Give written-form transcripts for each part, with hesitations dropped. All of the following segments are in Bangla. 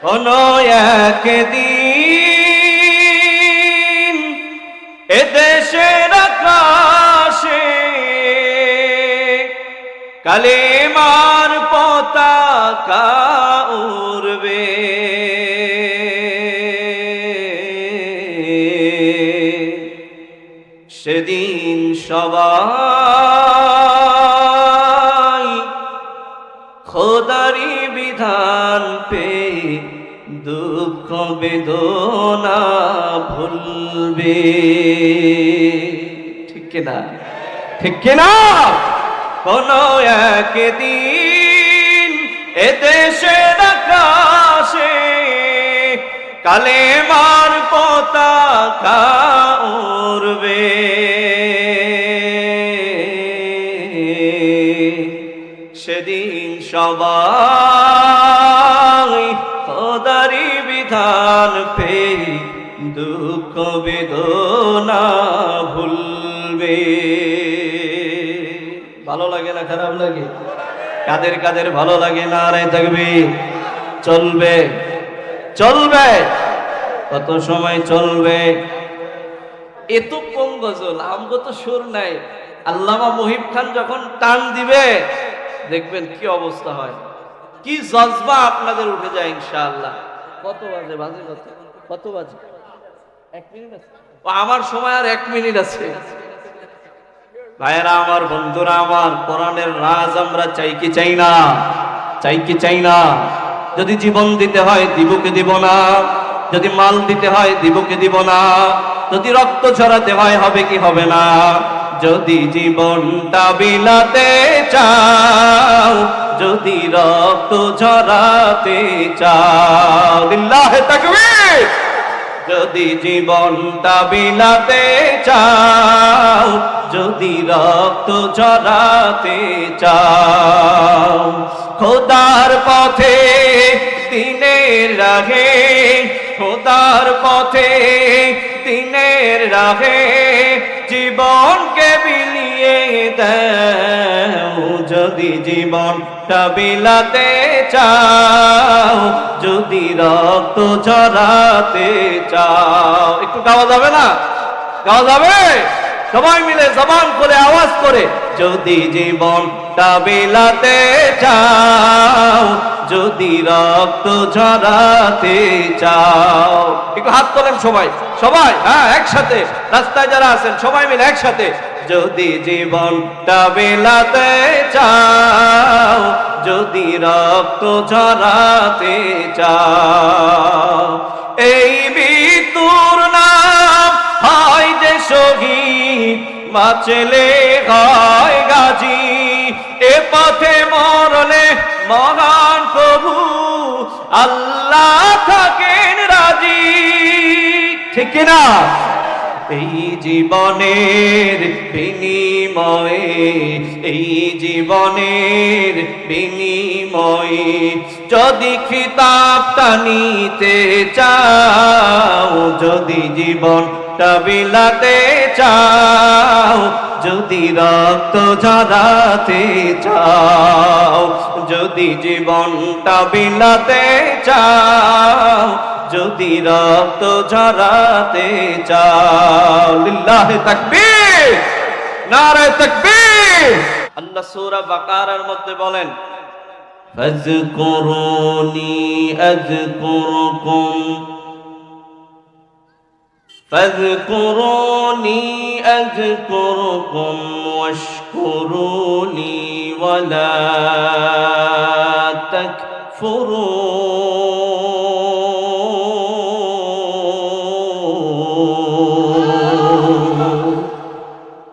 কোনো একদিন এদেশের আকাশে কালেমার পতাকা উড়বে, সেদিন সবাই খোদারি বিধান পে দুঃখ বেদনা ভুলবে। ঠিক কিনা? ঠিক কিনা? কোন একদিন এদেশের আকাশে কালেমার পতাকা উড়বে, সেদিন সবাই খোদারি বিধান পে দুঃখ বেদনা ভুলবে। ভালো লাগে না খারাপ লাগে? কাদের কাদের ভালো লাগে? নারায়ে তাকবীর। চলবে চলবে, কত সময় চলবে? এত কম গজল, আমগো তো সুর নাই। আল্লামা মুহিব খান যখন টান দিবে দেখবেন কি অবস্থা হয়, কি জজবা আপনাদের উঠে যায় ইনশাআল্লাহ। কত বাজে? বাজে কত? কত বাজে? 1 মিনিট আছে। আমার সময় আর 1 মিনিট আছে। ভাইয়েরা আমার, বন্ধুরা আমার, কোরআনের রাজ আমরা চাই কি চাই না? চাই কি চাই না? যদি জীবন দিতে হয় দিব কি দিব না? যদি মাল দিতে হয় দিব কি দিব না? যদি রক্ত ঝরাতে হয় হবে কি হবে না? যদি জীবনটা বিলাতে চাও, যদি রক্ত ঝরাতে চাও, লিল্লাহে তাকবীর। যদি জীবনটা বিলাতে চাও, যদি রক্ত ঝরাতে চাও, খোদার পথে দিনের রাহে, খোদার পথে দিনের রাহে জীবনকে বিলিয়ে দাও। যদি জীবনটা বিলাতে চাও, যদি রক্ত ঝরাতে চাও, একটু গাওয়া যাবে না? গাওয়া যাবে? সবাই মিলে জবান করে আওয়াজ করে, যদি জীবনটা বিলাতে চাও, যদি রক্ত ঝরাতে চাও। একটু হাত তোলেন সবাই, সবাই, হ্যাঁ একসাথে। রাস্তায় যারা আছেন সবাই মিলে একসাথে, যদি জীবনটা বিলাতে চাও, যদি রক্ত ঝরাতে চাও। এই মৃত্যুর নাম হয় যে শহীদ, বাঁচলে হয় গাজী। এ পথে মরলে মহান প্রভু আল্লাহ থাকেন রাজি। ঠিক কিনা? এই জীবনের বিনিময়ে, এই জীবনের বিনিময়ে যদি খিতাবটা নিতে চাও, যদি জীবনটা বিলাতে চাও, যদি রক্ত ঝরাতে চাও, যদি জীবনটা বিলাতে চাও, যদি রক্ত ঝরাতে চাও, লিল্লাহে তাকবীর, নারায়ে তাকবীর। আল্লাহ সূরা বাকারার মধ্যে বলেন, ফাযকুরুনি আযকুরকুম, ফাযকুরুনি আযকুরকুম ওয়াশকুরুনি ওয়ালা তাকফুরুন।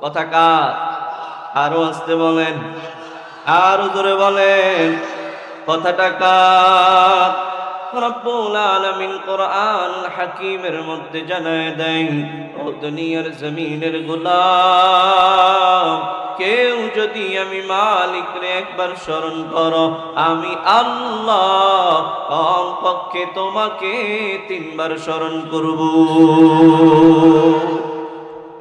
কথা কার? আরো আসতে বলেন, আরো জোরে বলেন, কথাটা কার? রব্বুল আলামিন কোরআনুল হাকীমের মধ্যে জানায় দেন, ও দুনিয়ার জমিনের গোলাম, কেউ যদি আমি মালিক রে একবার স্মরণ করো, আমি আল্লাহ কমপক্ষে তোমাকে 3 বার স্মরণ করব।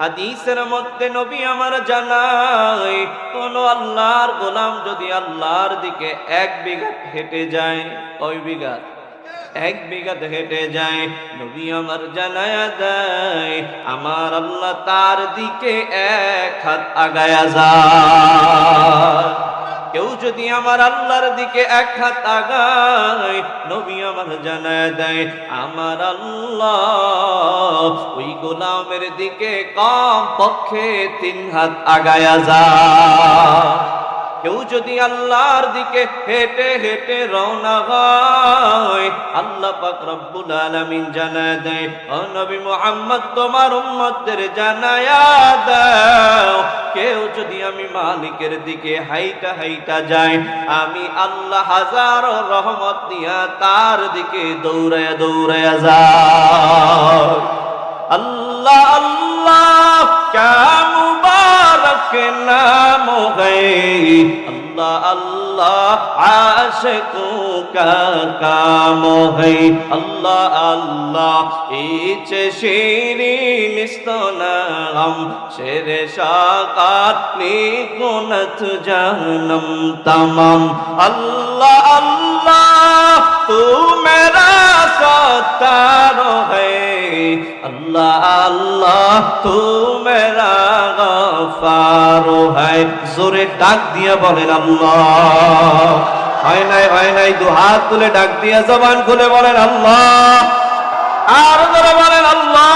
হাদিসের মধ্যে নবী আমার জানায়, কোন আল্লাহর গোলাম যদি আল্লাহর দিকে 1 বিঘা হেঁটে যায়, কয় বিঘা? এক বিঘাতে হেঁটে যায়, নবী আমার জানায়া দেয় আমার আল্লাহ তার দিকে এক হাত আগায়া যায়। কেউ যদি আমার আল্লাহর দিকে এক হাত আগায়, নবী আমার জানায়া দেয় আমার আল্লাহ ওই গোলামের দিকে কম পক্ষে 3 হাত আগায়া যায়। কেউ যদি আল্লাহর দিকে হেঁটে হেঁটে রওনা হয়, আল্লাহ পাক রব্বুল আলামিন জানায়া দেয় ও নবী মুহাম্মদ তোমার উম্মতদের জানায়া দাও, কেউ যদি আমি মালিকের দিকে হাইটা হাইটা যায়, আমি আল্লাহ হাজারো রহমত দিয়া তার দিকে দৌড়ায়া দৌড়ায়া যায়। अल्लाह अल्लाह क्या मुबारक नाम है, अल्लाह अल्लाह आशिकों का काम है, अल्लाह अल्लाह इचे शीरीन स्तनाम शेरे शाकात निकुनत जानम तमाम, अल्लाह अल्लाह तू मेरा सत्तार है, अल्लाह अल्लाह तू मेरा गफ्फार है। जोरे डाक दिया बोलेन अल्लाह। হয় নাই দু হাত তুলে ডাক দিয়া জবান খুলে বলেন আল্লাহ, আর জোরে বলেন আল্লাহ।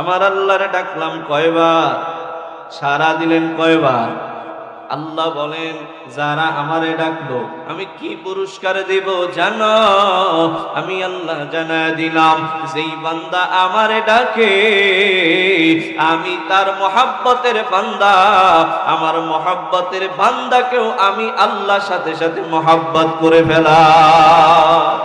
আমার আল্লাহরে ডাকলাম কয়বার, সারা দিলেন কয়বার? আল্লাহ বলেন যারা আমারে ডাকলো আমি কি পুরস্কার দেব জানো? আমি আল্লাহ জানায় দিলাম যেই বান্দা আমারে ডাকে আমি তার মহব্বতের বান্দা, আমার মহব্বতের বান্দাকেও আমি আল্লাহর সাথে সাথে মহব্বত করে ফেলাম।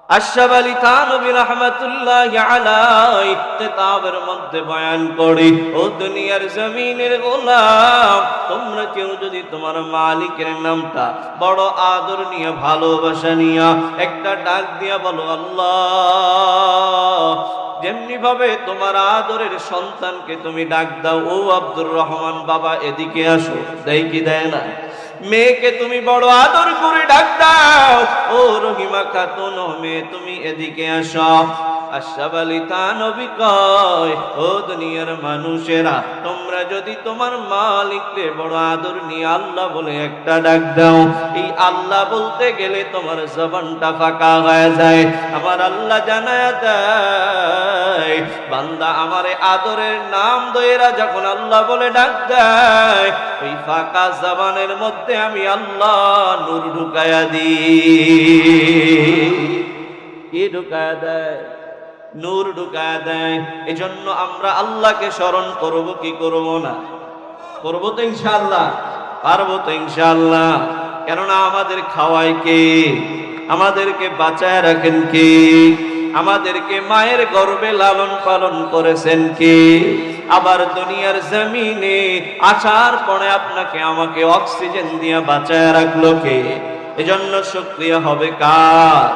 আশরাফ আলী থানভী রাহমাতুল্লাহি আলাইহি কিতাবের মধ্যে বয়ান করি, ও দুনিয়ার জমিনের গোলাম, তোমরা কেউ যদি তোমার মালিকের নামটা বড় আদর নিয়ে ভালোবাসা নিয়ে একটা ডাক দিয়া বলো আল্লাহ, যেমনি ভাবে তোমার আদরের সন্তানকে তুমি ডাক দাও ও আব্দুর রহমান বাবা এদিকে আসো, দেয় কি দেয় না? মেয়েকে তুমি বড় আদর করে ডাক দাও ও রহিমা খাতুন মেয়ে তুমি এদিকে আসো। আশরাফ আলী থানভী কয় ও দুনিয়ার মানুষেরা, তোমরা যদি তোমার মালিককে বড় আদর নিয়ে আল্লাহ বলে একটা ডাক দাও, এই আল্লাহ বলতে গেলে তোমার জবানটা ফাঁকা হয়ে যায়। আমার আল্লাহ জানায়া দেয় বান্দা আমারে আদরের নাম দয়েরা যখন আল্লাহ বলে ডাক দেয়, ওই ফাঁকা জবানের মধ্যে আমি আল্লাহ নূর ঢুকায়া দিই। কি ঢুকায়া দেয়? নূর ঢুকায়া দেয়। এজন্য আমরা আল্লাহকে স্মরণ করব কি করব না? করব তো ইনশাআল্লাহ, পারবো তো ইনশাআল্লাহ। কেননা আমাদের খাওয়ায় কে? আমাদেরকে বাঁচায় রাখেন কে? আমাদেরকে মায়ের গর্ভে লালন পালন করেছেন কে? আবার দুনিয়ার জমিনে আসার পরে আপনাকে আমাকে অক্সিজেন দিয়ে বাঁচায় রাখলো কে? এজন্য শুকরিয়া হবে কার?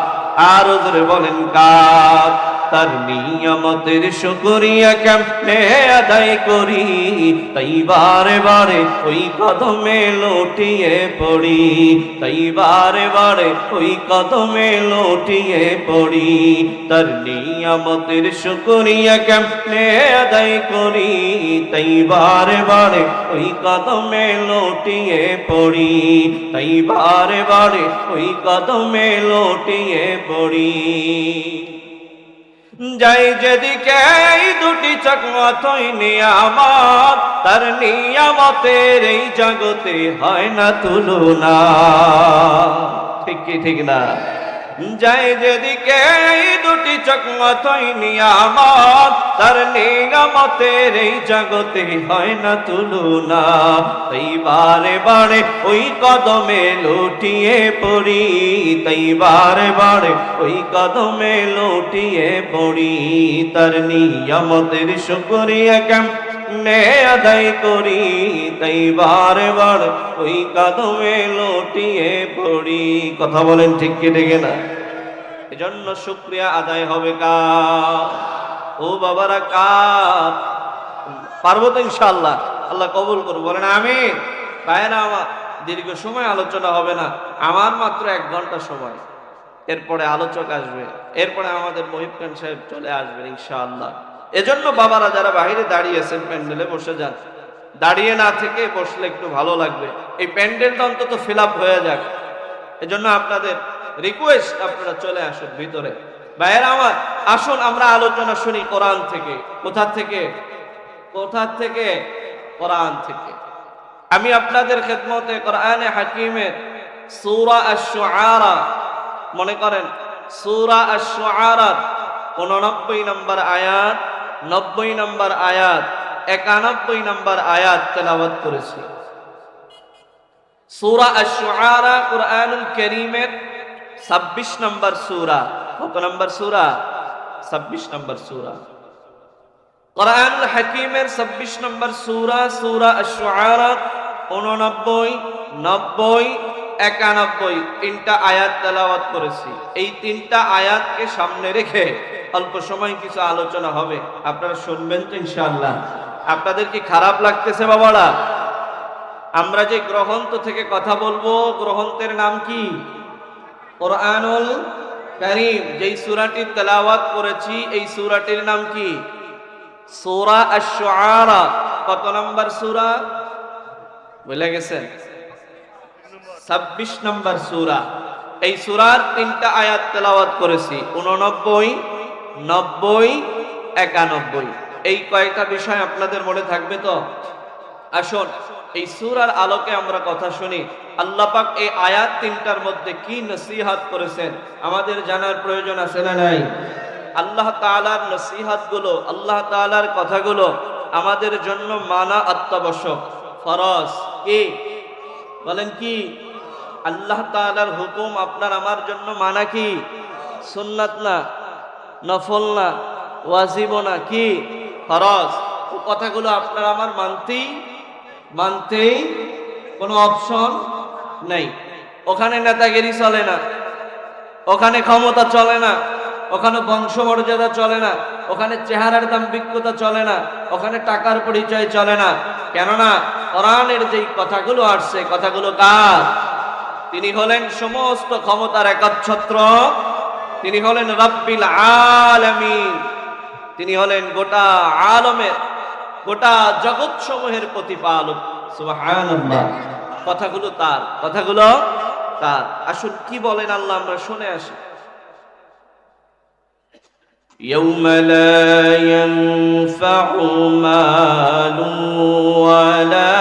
আর জোরে বলেন কার? তার নিয়ামতের শুকরিয়া কেমনে আদায় করি, তাই বারে বারে ওই কদমে লুটিয়ে পড়ি, তাই বারে বারে ওই কদমে লুটিয়ে পড়ি। তার নিয়ামতের শুকরিয়া কেমনে আদায় করি, তাই বারে বারে ওই কদমে লুটিয়ে পড়ি, তাই বারে বারে ওই কদমে লুটিয়ে পড়ি। যাই যেদিকে এই দুটি চোখ মতই নিয়ামত, তার নিয়ামতের এই জগতে হয় না তুলনা। ঠিক কি ঠিক না? যাই যেদিকে এই দুটি চোখ মতই নিয়ামত, তার নিয়ামতের এই জগতে হয় না তুলনা। তাই বারে বারে ওই কদমে লুটিয়ে পড়ি, তাই বারে বারে ওই কদমে লুটিয়ে পড়ি। তার নিয়ামতের শুকরিয়া কেমনে আদায় করি, তাই বারে বারে ওই কদমে লুটিয়ে পড়ি। কথা বলেন ঠিক কি ঠিক না? এজন্য শুকরিয়া আদায় হবে কার? ও বাবারা কার? পারবো তো ইনশাআল্লাহ, আল্লাহ কবুল করুন, বলেন আমিন। ভাইরা আমার, দীর্ঘ সময় আলোচনা হবে না, আমার মাত্র 1 ঘন্টা সময়, এরপরে আলোচক আসবে, এরপরে আমাদের মহিব খান সাহেব চলে আসবেন ইনশাআল্লাহ। এজন্য বাবারা যারা বাইরে দাঁড়িয়েছেন প্যান্ডেলে বসে যান, দাঁড়িয়ে না থেকে বসলে একটু ভালো লাগবে, এই প্যান্ডেলটা অন্তত ফিল আপ হয়ে যাক। এজন্য আপনাদের রিকোয়েস্ট, আপনারা চলে আসুন ভিতরে। ভাইয়েরা আমার, আসুন আমরা আলোচনা শুনি কোরআন থেকে। কোথা থেকে? কোথা থেকে? কোরআন থেকে। আমি আপনাদের খেদমতে কোরআনে হাকিমের সূরা আশ-শুআরা, মনে করেন সূরা আশ-শুআরা 89 নম্বর আয়াত, 90 নম্বর আয়াত, 91 নম্বর আয়াত তেলাওয়াত করেছি। সূরা আশ-শুআরা কুরআনুল কারীমের 26 নম্বর সূরা। কত নম্বর সূরা? 26 নম্বর সূরা। কুরআনুল হাকীমের 26 নম্বর সূরা, সূরা আশ-শুআরা 89, 90, 91 তিনটা আয়াত তেলাওয়াত করেছি। এই তিনটা আয়াতকে সামনে রেখে অল্প সময় কিছু আলোচনা হবে, আপনারা শুনবেন তো ইনশাআল্লাহ? আপনাদের কি খারাপ লাগতেছে বাবারা? আমরা যে গ্রন্থ থেকে কথা বলবো, গ্রন্থের নাম কি? কোরআনুল কারীম। যেই সূরাটি তেলাওয়াত করেছি এই সূরাটির নাম কি? সূরা আশ-শুআরা। কত নম্বর সূরা বলে গেছেন? 26 নম্বর সূরা। এই সূরার তিনটা আয়াত তেলাওয়াত করেছি, 89, 90, 91। এই কয়টা বিষয় আপনাদের মনে থাকবে তো? আসুন এই সূরার আলোকে আমরা কথা শুনি। আল্লাহ পাক এই আয়াত তিনটার মধ্যে কি নসিহত করেছেন আমাদের জানার প্রয়োজন আছে না নাই? আল্লাহ তাআলার নসিহতগুলো, আল্লাহ তাআলার কথাগুলো আমাদের জন্য মানা অত্যাবশ্যক, ফরজ। কি বলেন? কি? আল্লাহ তাআলার হুকুম আপনার আমার জন্য মানা কি? সুন্নাত না, নফল না, ওয়াজিব না, কি? ফরজ। ও কথাগুলো আপনার আমার মানতেই কোনো অপশন নেই। ওখানে নেতাগিরি চলে না, ওখানে ক্ষমতা চলে না, ওখানে বংশমর্যাদা চলে না, ওখানে চেহারার দাম্ভিকতা চলে না, ওখানে টাকার পরিচয় চলে না। কেননা কোরআনের যেই কথাগুলো আসছে, কথাগুলো কার? তিনি হলেন সমস্ত ক্ষমতার একচ্ছত্র, তিনি হলেন রব্বিল আলামিন, তিনি হলেন গোটা আলমের, গোটা জগৎ সমূহের প্রতিপালক। সুবহানাল্লাহ। কথাগুলো তার, কথাগুলো তার। আসুন কি বলেন আল্লাহ, আমরা শুনে আসি। ইয়াউমা লা ইয়ানফাউ মালুন ওয়ালা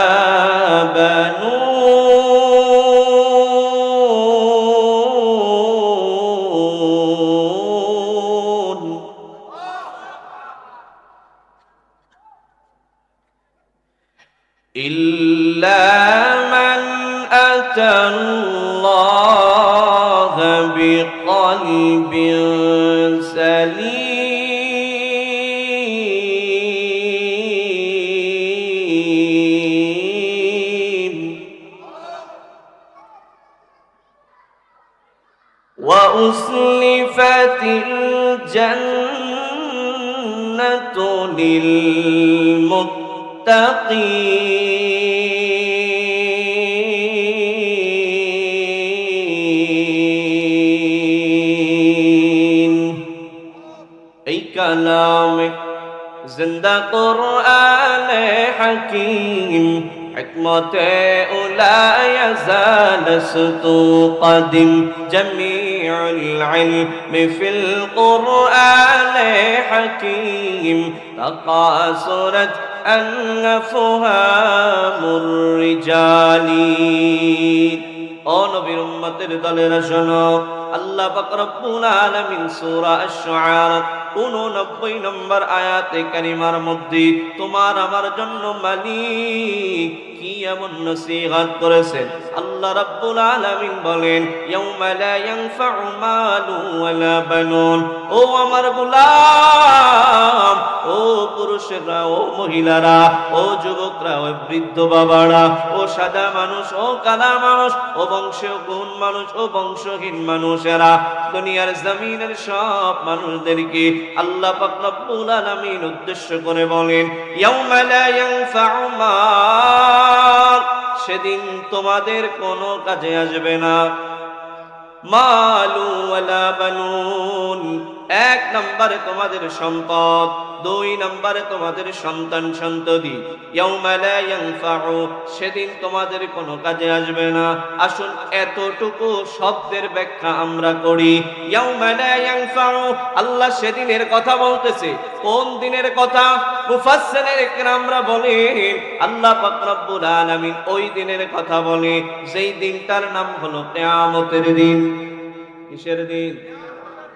বানুন ইল্লা মান আতাল্লাহা বিকলবিন সালিম ওয়া উসলিফাতিল জান্নাতু লিল মুত্তাকিন। এই কালামে জিন্দা কুরআনে হাকীম, হিকমতে উলা ইয়াজাল সুতু কদিম, জামিউল ইলমি ফিল কুরআনে হাকীম, তাকাসুরাত আনফুহামুর রিজালি। ও নবীর উম্মতের দলেরা শোনো, আল্লাহ পাক রব্বুল আলামিন সূরা আশ-শুআরা 89 নম্বর আয়াতে কারিমার মধ্যে তোমার আমার জন্য মালিক কি এমন নসিহত করেছেন। আল্লাহ রাব্বুল আলামিন বলেন, ইয়াউমা লা ইয়ানফাউ মালু ওয়ালা বানুন। ও আমার গোলাম, ও পুরুষেরা, ও মহিলারা, ও যুবকরা, ও বৃদ্ধ বাবারা, ও সাদা মানুষ, ও কালা মানুষ, ও বংশহীন মানুষ, ও বংশহীন মানুষেরা, দুনিয়ার জমিনের সব মানুষদেরকে আল্লাহ পাক রব্বুল আলামিন উদ্দেশ্য করে বলেন, ইয়াউমা লা ইয়ানফাউ মাল, সেদিন তোমাদের কোনো কাজে আসবে না। মালু ওয়ালা বানুন, এক নম্বরে তোমাদের সম্পদ, দুই নম্বরে তোমাদের সন্তান সন্ততি। ইয়াউমা লা ইয়ানফাউ, সেদিন তোমাদের কোনো কাজে আসবে না। আসুন এতটুকু শব্দের ব্যাখ্যা আমরা করি। ইয়াউমা লা ইয়ানফাউ, আল্লাহ সেদিনের কথা বলতেছে। কোন দিনের কথা? মুফাসসিরিনে কেরামরা বলেন আল্লাহ পাক রব্বুল আলামিন ওই দিনের কথা বলে যেই দিনটার নাম হলো কিয়ামতের দিন। কিসের দিন?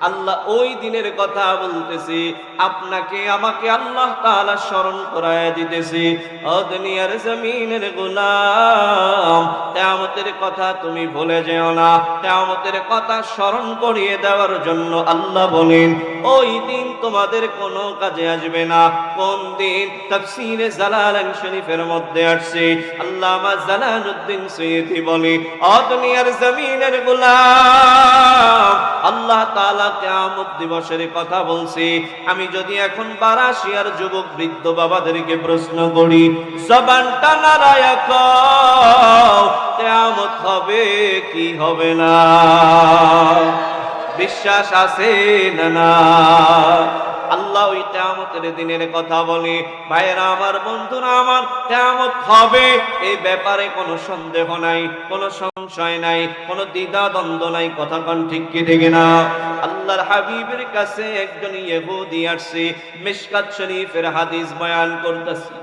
আল্লাহ ওই দিনের কথা বলতেছি, আপনাকে আমাকে আল্লাহ তাআলা স্মরণ করায় দিতেছি। ও দুনিয়ার জমিনের গোলাম, কিয়ামতের কথা তুমি ভুলে যেও না। কিয়ামতের কথা স্মরণ করিয়ে দেওয়ার জন্য আল্লাহ বলেন ওই দিন তোমাদের কোনো কাজে আসবে না। কোন দিন? তাফসীরে জালালাইন শরীফের মধ্যে আসছে, আল্লামা জালালউদ্দিন সুয়ুতী বলে ও দুনিয়ার জমিনের গোলাম, আল্লাহ তাআলা কিয়ামত দিবসের কথা বলছি। আমি যদি এখন বারাশিয়ার যুবক বৃদ্ধ বাবাদেরকে প্রশ্ন করি, জবানটা নাড়ায়া কও কিয়ামত হবে কি হবে না? বিশ্বাস আছে না না? আল্লাহ ওই কিয়ামতের দিনের কথা বলে। ভাইরা আমার, বন্ধুরা আমার, কিয়ামত হবে এই ব্যাপারে কোনো সন্দেহ নাই, কোনো সংশয় নাই, কোনো দ্বিধা দ্বন্দ্ব নাই। কথা কোন ঠিক কি ঠিক না? আল্লাহর হাবিবের কাছে একজন ইহুদি আসছে, মিশকাত শরীফের হাদিস বয়ান করতেছে।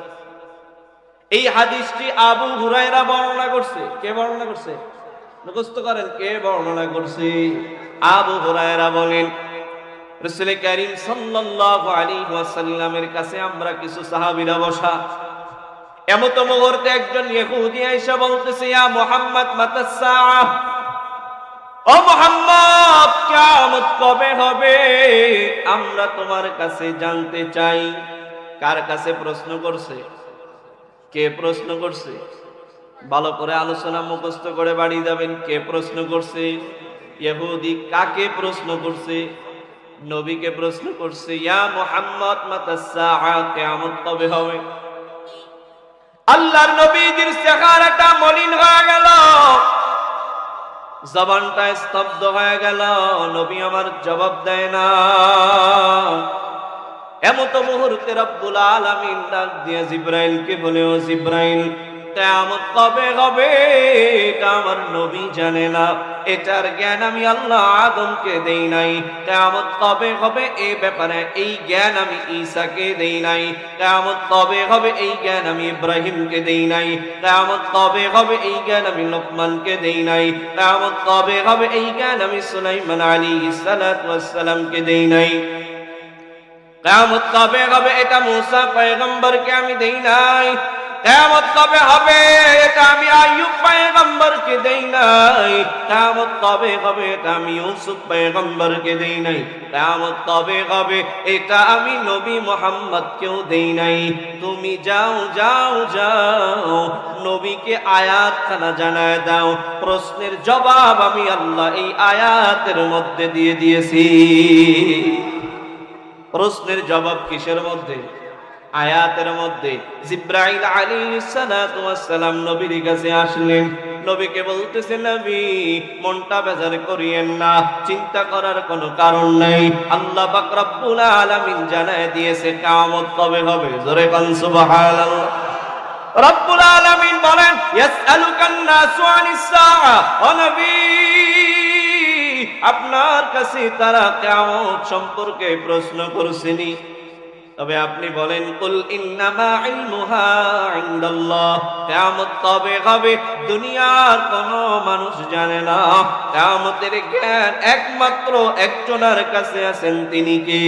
এই হাদিসটি আবু হুরায়রা বর্ণনা করছে। কে বর্ণনা করছে? মুখস্থ করেন, কে বর্ণনা করছে? আবু হুরায়রা বলেন রাসূল কারীম সাল্লাল্লাহু আলাইহি ওয়াসাল্লামের কাছে আমরা কিছু সাহাবীরা বসা। এমত মুহূর্তে একজন ইহুদি আয়েশা বলতেছে, ইয়া মুহাম্মদ মাতাস সাআহ, ও মুহাম্মদ কিয়ামত কবে হবে? আমরা তোমার কাছে জানতে চাই। কার কাছে প্রশ্ন করছে? কে প্রশ্ন করছে? ভালো করে আলোচনা মুখস্থ করে বাড়ি যাবেন। কে প্রশ্ন করছে? ইহুদি। কাকে প্রশ্ন করছে? নবীকে প্রশ্ন করছে, ইয়া মুহাম্মদ মাতাস সাআহ, কিয়ামত কবে হবে? আল্লাহর নবীজির চেহারাটা মলিন হয়ে গেল, জবানটা স্তব্ধ হয়ে গেল। নবী আমার জবাব দেয় না। এমত মুহূর্তে রব্বুল আলামিন ডাক দিয়ে জিবরাইলকে বলে, ও জিবরাইল, কিয়ামত কবে হবে এটা আমার নবী জানে না। এটার জ্ঞান আমি আল্লাহ আদমকে দেই নাই। কিয়ামত কবে হবে এই ব্যাপারে এই জ্ঞান আমি ঈসাকে দেই নাই। কিয়ামত কবে হবে এই জ্ঞান আমি ইব্রাহিমকে দেই নাই। কিয়ামত কবে হবে এই জ্ঞান আমি লোকমানকে দেই নাই। কিয়ামত কবে হবে এই জ্ঞান আমি সুলাইমান আলাইহিস সালাতু ওয়াস সালামকে দেই নাই। কিয়ামত কবে হবে এটা মুসা পয়গম্বরকে আমি দেই নাই। কিয়ামত কবে হবে এটা আমি আইয়ুব পয়গম্বরকে দেই নাই। কিয়ামত কবে হবে এটা আমি ইউসুফ পয়গম্বরকে দেই নাই। কিয়ামত কবে হবে এটা আমি নবী মুহাম্মদকেও দেই নাই। তুমি যাও যাও যাও, নবীকে আয়াতখানা জানায় দাও। প্রশ্নের জবাব আমি আল্লাহ এই আয়াতের মধ্যে দিয়ে দিয়েছি। প্রশ্নের জবাব কিসের মধ্যে? আয়াতের মধ্যে। জিবরাইল আলাইহিস সালাতু ওয়াস সালাম নবীর কাছে আসলেন। নবীকে বলতেছে, নবী মনটা বেজার করিয়েন না, চিন্তা করার কোনো কারণ নাই। আল্লাহ পাক রব্বুল আলামিন জানায় দিয়েছে কিয়ামত কবে হবে। জোরে কোন সুবহানাল্লাহ। রব্বুল আলামিন বলেন, ইয়াসআলুকান নাসু আনিস সাআ, ও নবী আপনার কাছে তারা কিয়ামত সম্পর্কে প্রশ্ন করছেনি, তবে আপনি বলেন কুল ইন্নামা ইলমুহা ইনদাল্লাহ, কিয়ামত কবে হবে দুনিয়ার কোনো মানুষ জানে না। কিয়ামতের জ্ঞান একমাত্র একজনের কাছে আছেন, তিনি কে?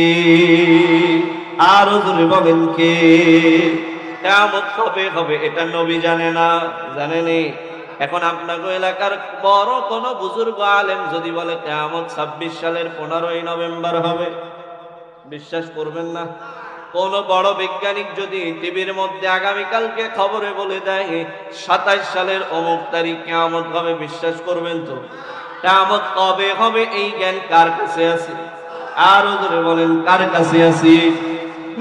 আর জোরে বলেন কে? কিয়ামত কবে হবে এটা নবী জানে না, জানেনি। এখন আপনাকে এলাকার বড় কোন বুজুর্গ আলেম যদি বলে কিয়ামত 26 সালের 15ই নভেম্বর হবে, বিশ্বাস করবেন না। কোন বড় বৈজ্ঞানিক যদি টিভির মধ্যে আগামীকালকে খবরে বলে দেয় 27 সালের অমুক তারিখ কিয়ামত হবে, বিশ্বাস করবেন তো? কিয়ামত কবে হবে এই জ্ঞান কার কাছে আছে? আর ওদের বলেন কার কাছে আছে?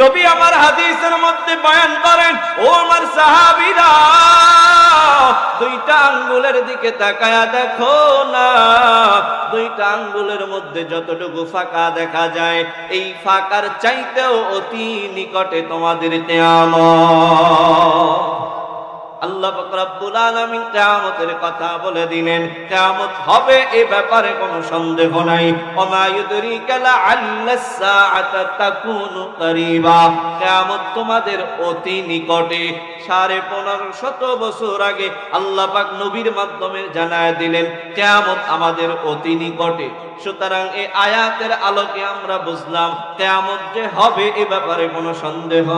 নবী আমার হাদিসের মধ্যে বয়ান করেন, ও আমার সাহাবীরা দুইটা আঙ্গুলের দিকে তাকায়া দেখো না, দুইটা আঙ্গুলের মধ্যে যতটুকু ফাঁকা দেখা যায়, এই ফাঁকার চাইতেও অতি নিকটে তোমাদের কিয়ামত। আল্লাহ পাক রব্বুল আলামিন কিয়ামতের কথা বলে দিলেন, কিয়ামত হবে এ ব্যাপারে কোনো সন্দেহ নাই। ওমা ইউদরিকা লাআল্লাস সাআতা তাকুনু করিবা, কিয়ামত তোমাদের অতি নিকটে। 1550 বছর আগে আল্লাহ পাক নবীর মাধ্যমে জানায় দিলেন কিয়ামত আমাদের অতি নিকটে। সুতরাং এই আয়াতের আলোকে আমরা বুঝলাম কিয়ামত যে হবে এ ব্যাপারে কোনো সন্দেহ।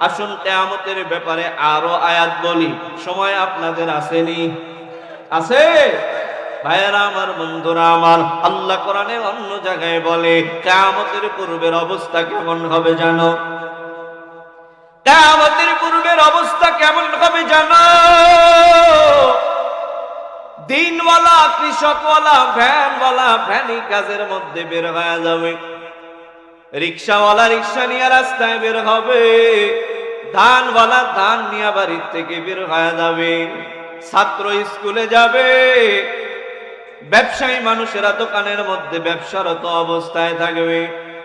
আসুন কিয়ামতের ব্যাপারে আরো আয়াত বলি, সময় আপনাদের আসেনি? আছে ভাইয়েরা আমার, বন্ধুরা আমার, আল্লাহ কোরআনে অন্য জায়গায় বলে কিয়ামতের পূর্বের অবস্থা কেমন হবে জানো? কিয়ামতের পূর্বের অবস্থা কেমন হবে জানো? দিনওয়ালা, কৃষকওয়ালা, ভ্যানওয়ালা ভ্যানি কাজের মধ্যে বের হয়ে যাবে, রিক্সাওয়ালা রিক্সা নিয়ে রাস্তায় বের হবে, ধানওয়ালা ধান নিয়ে বাড়ির থেকে বের হয়ে যাবে, ছাত্র স্কুলে যাবে, ব্যবসায়ী মানুষেরা দোকানের মধ্যে ব্যবসারত অবস্থায় থাকবে,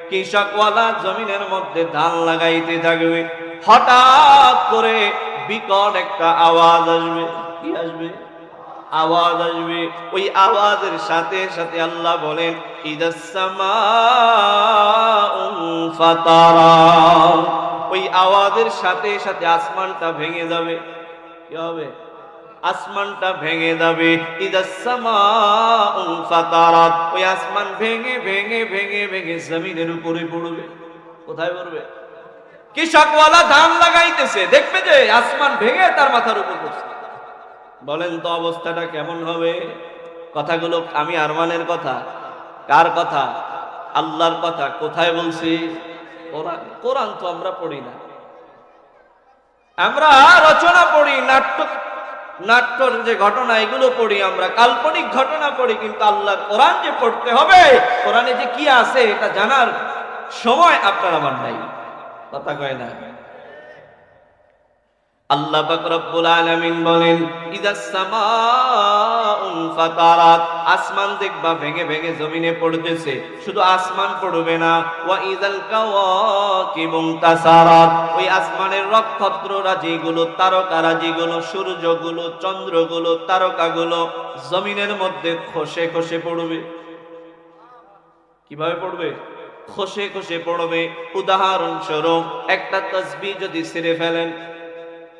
কৃষকওয়ালা জমিনের মধ্যে ধান লাগাইতে থাকবে। হঠাৎ করে বিকট একটা আওয়াজ আসবে। কি আসবে? আওয়াজ আসবে। ওই আওয়াজের সাথে সাথে আল্লাহ বলেন ইদাস সামাউ ফাতারাত, ওই আওয়াজের সাথে সাথে আসমানটা ভেঙে যাবে। কি হবে? আসমানটা ভেঙে যাবে। ইদাস সামাউ ফাতারাত, ওই আসমান ভেঙে ভেঙে ভেঙে ভেঙে জমিনের উপরে পড়বে। কোথায় পড়বে? কৃষকওয়ালা ধান লাগাইতেছে, দেখবে যে আসমান ভেঙে তার মাথার উপর পড়ছে। বলেন তো অবস্থাটা কেমন হবে? কথাগুলো আমি আরমানের কথা? কার কথা? আল্লাহর কথা। কোথায় বলছি? কোরআন। কোরআন তো আমরা পড়ি না, আমরা রচনা পড়ি, নাট্যর যে ঘটনা এগুলো পড়ি, আমরা কাল্পনিক ঘটনা পড়ি, কিন্তু আল্লাহর কোরআন যে পড়তে হবে, কোরআনে যে কি আছে এটা জানার সময় আপনার আমার নাই। কথা কয় না? আল্লাহ পাক রব্বুল আলামিন বলেন ইদাস সামাউ ফাতারাত, আসমান দেখবা ভেঙে ভেঙে জমিনে পড়তেছে। শুধু আসমান পড়বে না, ওয়া ইদাল কাওয়াকিবু তাসারাত, ওই আসমানের নক্ষত্ররা যেগুলো, তারকারা যেগুলো, সূর্যগুলো, চন্দ্রগুলো, তারকাগুলো জমিনের মধ্যে খসে খসে পড়বে। কিভাবে পড়বে? খসে খসে পড়বে। উদাহরণস্বরূপ একটা তাসবিহ যদি ছিঁড়ে ফেলেন,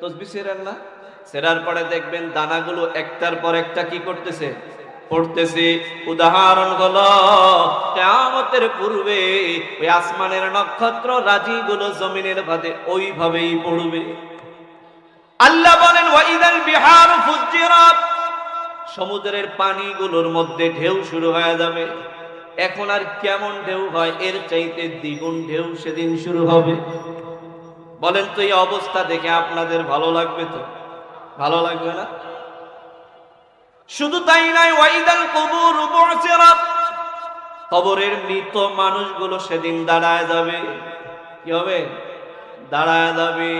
তসবিহ ছিঁড়েন না, ছেঁড়ার পরে দেখবেন দানাগুলো একটার পর একটা কি করতেছে? পড়তেছে। উদাহরণ হলো কিয়ামতের পূর্বে ওই আসমানের নক্ষত্র রাজিগুলো জমিনের ভাদে ওইভাবেই পড়বে। আল্লাহ বলেন ওয়া ইদাল বিহারু ফুজ্জিরাত, সমুদ্রের পানিগুলোর মধ্যে ঢেউ শুরু হয়ে যাবে। এখন আর কেমন ঢেউ হয়, এর চাইতে দ্বিগুণ ঢেউ সেদিন শুরু হবে। বলেন তো এই অবস্থা দেখে আপনাদের ভালো লাগবে? তো ভালো লাগবে না? শুধু তাই নয়, ওয়াইদাল কুবুর বু'সিরাত, কবরের মৃত মানুষগুলো সেদিন দাঁড়ায় যাবে। কি হবে? দাঁড়ায় যাবে।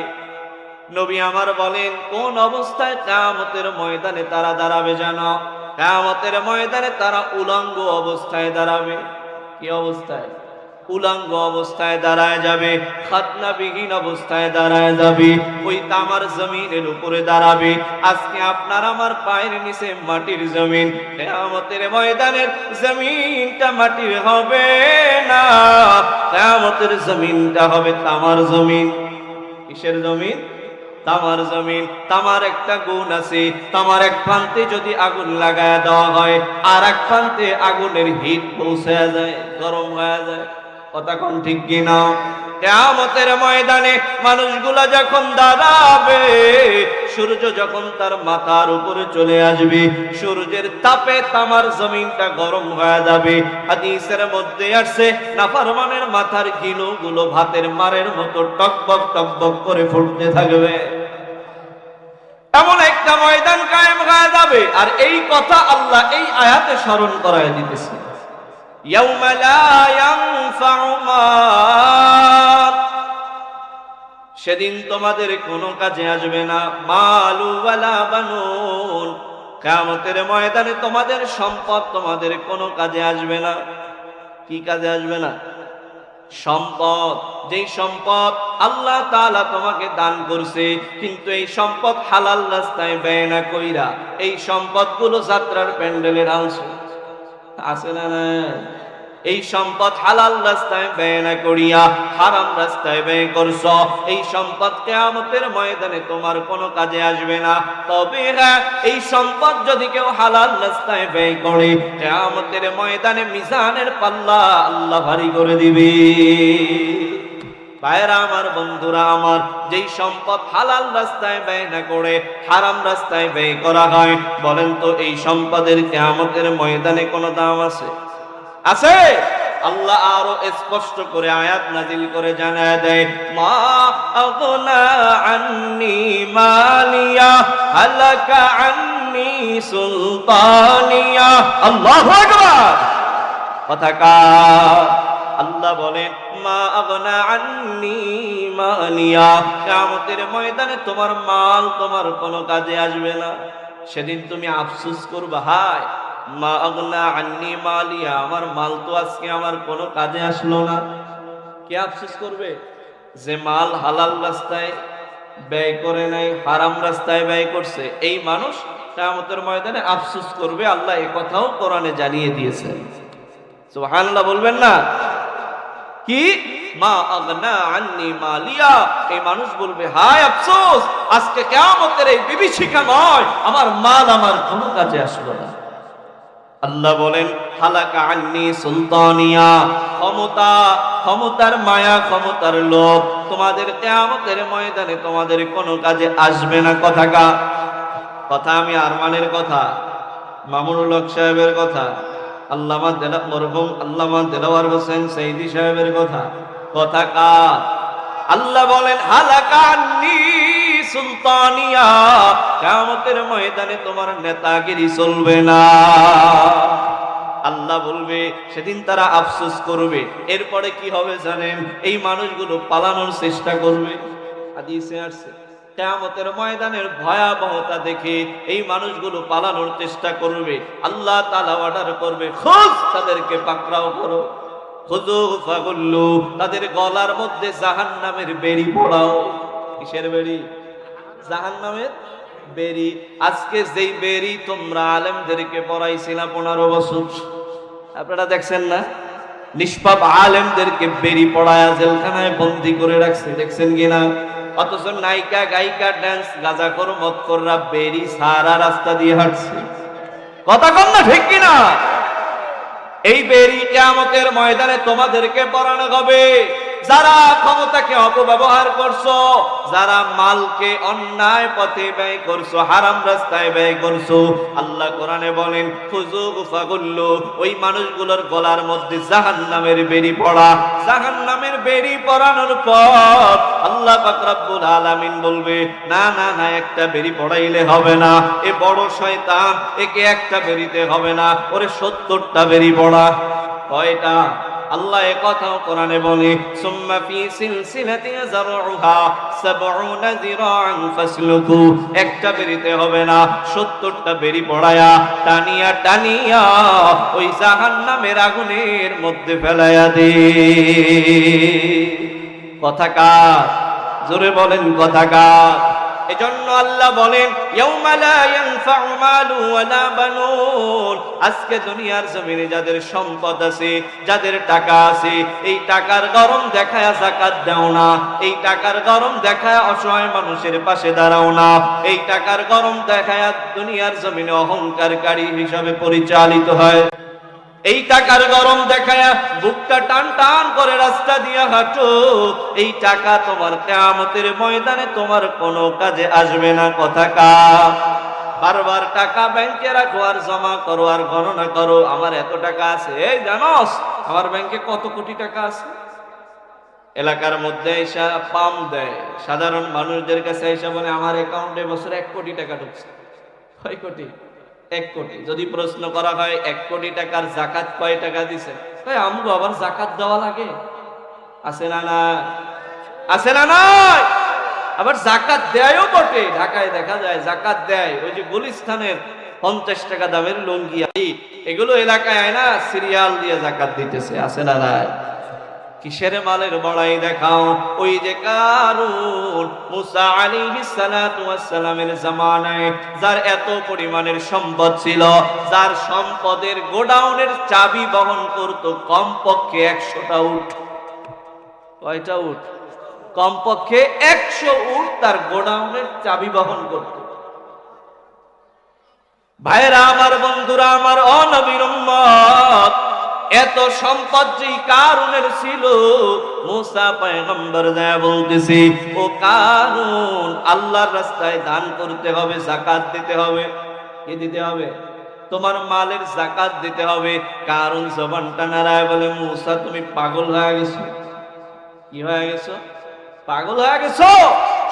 নবী আমার বলেন কোন অবস্থায় কিয়ামতের ময়দানে তারা দাঁড়াবে জানো? কিয়ামতের ময়দানে তারা উলঙ্গ অবস্থায় দাঁড়াবে। কি অবস্থায়? উলঙ্গ অবস্থায় দাঁড়ায় যাবে, খাতনাবিহীন অবস্থায় দাঁড়ায় যাবে, ওই তামার জমিনের উপরে দাঁড়াবে। আজকে আপনার আমার পায়ের নিচে মাটির জমিন, কিয়ামতের ময়দানের জমিনটা মাটির হবে না, কিয়ামতের জমিনটা হবে তামার জমিন। কিসের জমিন? তামার জমিন। তামার একটা গুণ আছে, তামার এক প্রান্তে যদি আগুন লাগায় দেওয়া হয়, আর এক প্রান্তে আগুনের হিট পৌঁছে যায়, গরম হয়ে যায়। কথা কোন ঠিক কিনা? কিয়ামতের ময়দানে মানুষগুলা যখন দাঁড়াবে, সূর্য যখন তার মাথার উপরে চলে আসবে, সূর্যের তাপে তামার জমিনটা গরম হয়ে যাবে। হাদিসের মধ্যে আসছে নাফরমানের মাথার গিলুগুলো ভাতের মারের মতো টকবক টকবক করে ফুটতে থাকবে। এমন একটা ময়দান কায়েম হয়ে যাবে। আর এই কথা আল্লাহ এই আয়াতে স্মরণ করায় দিতেছে, ইয়াউমা লা ইয়ানফাউ মাল, সেদিন তোমাদের কোনো কাজে আসবে না। মালু ওয়ালা বানুন, কিয়ামতের ময়দানে তোমাদের সম্পদ তোমাদের কোনো কাজে আসবে না। কি কাজে আসবে না? সম্পদ। যেই সম্পদ আল্লাহ তাআলা তোমাকে দান করছে, কিন্তু এই সম্পদ হালাল রাস্তায় ব্যয় না কইরা এই সম্পদগুলো যাত্রার প্যান্ডেলে ঢালছো, আছে না না? এই সম্পদ হালাল রাস্তায় ব্যয় না করিয়া হারাম রাস্তায় ব্যয় করছো, এই সম্পদ কিয়ামতের ময়দানে তোমার কোনো কাজে আসবে না। তবে হ্যাঁ, এই সম্পদ যদি কেউ হালাল রাস্তায় ব্যয় করে, কিয়ামতের ময়দানে মিজানের পাল্লা আল্লাহ ভারী করে দিবে। ভাইরা আমার, বন্ধুরা আমার, যেই সম্পদ হালাল রাস্তায় ব্যয় না করে হারাম রাস্তায় ব্যয় করা হয়, বলেন তো এই সম্পদের কিয়ামতের ময়দানে কোনো দাম আছে? আছে? আল্লাহ আরো স্পষ্ট করে আয়াত নাজিল করে জানায় দেয়, মা আগনা আন্নি মালিয়া হালাকা আন্নি সুলতানিয়া। আল্লাহু আকবার। কথাকার আল্লাহ বলেন, মা আগনা আন্নি মালিয়া, কিয়ামতের ময়দানে তোমার মাল তোমার কোনো কাজে আসবে না। সেদিন তুমি আফসোস করবে, হায় মা আগনা আন্নি মালিয়া, আমার মাল তো আজকে আমার কোনো কাজে আসলো না। কে আফসোস করবে? যে মাল হালাল রাস্তায় ব্যয় করে নাই, হারাম রাস্তায় ব্যয় করছে, এই মানুষ কিয়ামতের ময়দানে আফসোস করবে। আল্লাহ এই কথাও কোরআনে জানিয়ে দিয়েছেন। সুবহানাল্লাহ বলবেন না? কি মা আগনা আন্নি মালিয়া, এই মানুষ বলবে, হায় আফসোস, আজকে কিয়ামতের এই বিভীষিকাময় আমার মাল আমার কোনো কাজে আসলো না। আল্লাহ বলেন, হালাকা আন্নি সুলতানিয়া, ক্ষমতা, ক্ষমতার মায়া, ক্ষমতার লোভ তোমাদের কিয়ামতের ময়দানে তোমাদের কোনো কাজে আসবে না। কথা আমি আরমানের কথা, মামুনুল হক সাহেবের কথা, মরহুম আল্লামা দেলাওয়ার হোসেন সাইদি সাহেবের কথা। আল্লাহ বলেন, হালাকা আন্নি সুলতানিয়া, কিয়ামতের ময়দানে তোমার নেতাগিরি চলবে না। আল্লাহ বলবে, সেদিন তারা আফসোস করবে। এরপরে কি হবে জানেন? এই মানুষগুলো পালানোর চেষ্টা করবে। হাদিসে আসছে, কিয়ামতের ময়দানের ভয়াবহতা দেখে এই মানুষগুলো পালানোর চেষ্টা করবে। আল্লাহ তাআলা অর্ডার করবে, খুঁজ, তাদেরকে পাকড়াও করো। খুযু ফাগুল্লু, তাদের গলার মধ্যে জাহান্নামের বেড়ি পড়াও। কিসের বেড়ি? জাহান্নামের বেড়ি। আজকে যেই বেড়ি তোমরা আলেমদেরকে পড়াইছিলা 15 বছর, আপনারা দেখছেন না? নিষ্পাপ আলেমদেরকে বেড়ি পড়ায়া জেলখানায় বন্দী করে রাখছে, দেখছেন কিনা? অথচ নায়িকা, গায়িকা, ড্যান্স, গাঁজাখোর, মদখোররা বেড়ি সারা রাস্তা দিয়ে হাঁটছে। কথা কন না, ঠিক কিনা? এই বেড়ি কিয়ামতের ময়দানে তোমাদেরকে পরানো হবে। যারা ক্ষমতাকে অপব্যবহার করছো, যারা মালকে অন্যায় পথে ব্যয় করছো, হারাম রাস্তায় ব্যয় করছো, আল্লাহ কোরআনে বলেন, খুযু ফাগুল্লু, ওই মানুষগুলোর গলার মধ্যে জাহান্নামের বেড়ি পড়া। জাহান্নামের বেড়ি পরানোর পর আল্লাহ পাক রব্বুল আলামিন বলবে, না না না, একটা বেড়ি পড়াইলে হবে না, এ বড় শয়তান, একে একটা বেড়িতে হবে না, ওরে 70টা বেড়ি পড়া। কয়টা? আল্লাহ এ কথাও কোরআনে বলে, সুম্মা ফি সিলসিলাতিন যারউহা 70 যিরাআন ফাসলুকু, একটা বেরিতে হবে না, 70টা বেরি পড়ায়া টানিয়া টানিয়া ওই জাহান্নামের আগুনের মধ্যে ফেলায়া দে। কথাকার, জোরে বলেন কথাকার। এজন্য আল্লাহ বলেন, ইয়াউমা লা ইয়ানফাউ মালু ওয়ালা বানুন, আজকে দুনিয়ার জমিনে যাদের সম্পদ আছে, যাদের টাকা আছে, এই টাকার গরম দেখায়া যাকাত দাও না, এই টাকার গরম দেখায়া অসহায় মানুষের পাশে দাঁড়াও না, এই টাকার গরম দেখায়া দুনিয়ার জমিনে অহংকারকারী হিসাবে পরিচালিত হয়, এই টাকার গরম দেখায়া বুকটা টান টান করে রাস্তা দিয়া হাঁটো, এই টাকা তোমার কিয়ামতের ময়দানে তোমার কোনো কাজে আসবে না। কথাকার। বারবার টাকা ব্যাংকে রাখো আর জমা করো আর গণনা করো, আমার এত টাকা আছে। এই জানোস আমার ব্যাংকে কত কোটি টাকা আছে? এলাকার মধ্যে এসে পাম দেয়, সাধারণ মানুষদের কাছে এসে বলে, আমার অ্যাকাউন্টে বছরে 1 কোটি টাকা ঢুকছে। কয় কোটি? 1 কোটি। যদি প্রশ্ন করা হয় 1 কোটি টাকার যাকাত কয় টাকা দিছে, তাই আমগো আবার যাকাত দেওয়া লাগে? আছে না না? আছে না না? আবার জাকাত দেয়ও বটে। ঢাকায় দেখা যায় জাকাত দেয়, ওই যে গুলিস্তানের 50 টাকা দামের লুঙ্গি এগুলো এলাকায় আয় না, সিরিয়াল দিয়ে জাকাত দিতেছে, আছে না নাই? কিসের মালের বড়াই দেখাও? ওই যে কারুন, মুসা আলাইহিস সালাতু ওয়াস সালামের জামানায় যার এত পরিমাণের সম্পদ ছিল, যার সম্পদের গোডাউনের চাবি বহন করত কমপক্ষে 100টা উট। কয়টা উট? কমপক্ষে 100 উট তার গোডাউনের চাবি বহন করত। ভাইরা আমার, বন্ধুরা আমার, ও নবীর উম্মত, এত সম্পদ যে কারুনের ছিল, মুসা পয়গম্বর যায় বলতেছি, ও কারুন, আল্লাহর রাস্তায় দান করতে হবে, যাকাত দিতে হবে। কি দিতে হবে? তোমার মালের যাকাত দিতে হবে। কারুন জবানটা নাড়ায় বলে, মুসা তুমি পাগল হয়ে গেছো। কি হয়ে গেছো? পাগল হয়ে গেছো?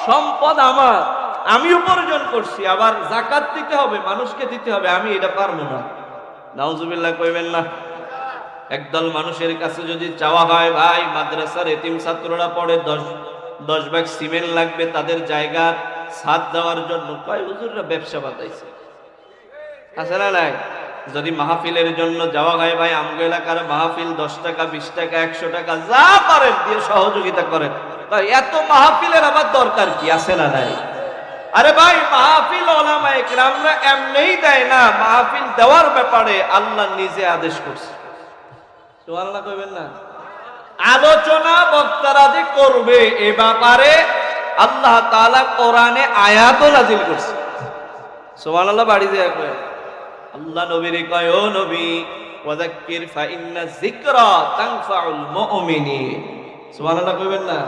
সম্পদ আমার, আমি উপার্জন করছি, আবার যাকাত দিতে হবে, মানুষকে দিতে হবে, আমি এটা পারবো না। নাউজুবিল্লাহ কইবেন না। একদল মানুষের কাছে যদি চাওয়া হয়, ভাই মাদ্রাসার এতিম ছাত্ররা পড়ে, 10 ভাগ সিমেন্ট লাগবে তাদের জায়গা ছাদ দেওয়ার জন্য, কয় হুজুররা ব্যবসা বাতাইছে, আছে না নাই? যদি মাহফিলের জন্য যাওয়া হয়, ভাই আমগো এলাকার মাহফিল 10 টাকা 20 টাকা 100 টাকা যা পারেন দিয়ে সহযোগিতা করেন। এত মাহফিলের আবার দরকার কি, আছে না নাই? আরে ভাই, মাহফিল উলামায়ে কেরামরা এমনিই দেয় না, মাহফিল দেওয়ার ব্যাপারে আল্লাহ নিজে আদেশ করছে। সুবহানাল্লাহ কইবেন না? আলোচনা বক্তারা যে করবে এ ব্যাপারে আল্লাহ তাআলা কোরআনে আয়াতও নাযিল করছে। সুবহানাল্লাহ বাড়ি যায় কয়, আল্লাহ নবীরে কয়, ও নবী, ওয়াযাক্কির ফা ইন্না যিকরা তানফাউল মুমিনিন। সুবহানাল্লাহ কইবেন না?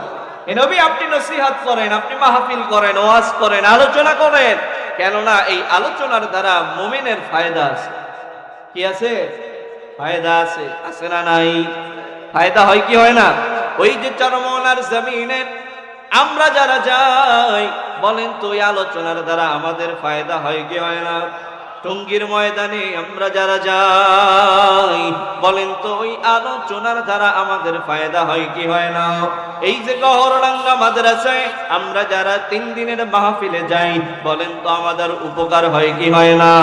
এ নবী, আপনি নসিহত করেন, আপনি মাহফিল করেন, ওয়াজ করেন, আলোচনা করেন, কেননা এই আলোচনার দ্বারা মুমিনের ফায়দা আছে। কি আছে? ফায়দা আছে, আছে না নাই? ফায়দা হয় কি হয় না? ওই যে চরমনার জমিনে আমরা যারা যাই, বলেন তো এই আলোচনার দ্বারা আমাদের ফায়দা হয় কি হয় না? টঙ্গীর ময়দানে আমরা যারা যাই, বলেন তো ওই আলোচনার দ্বারা আমাদের ফায়দা হয় কি হয় না? এই যে গহরডাঙ্গা মাদ্রাসায় আমরা যারা 3 দিনের মাহফিলে যাই, বলেন তো আমাদের উপকার হয় কি হয় না?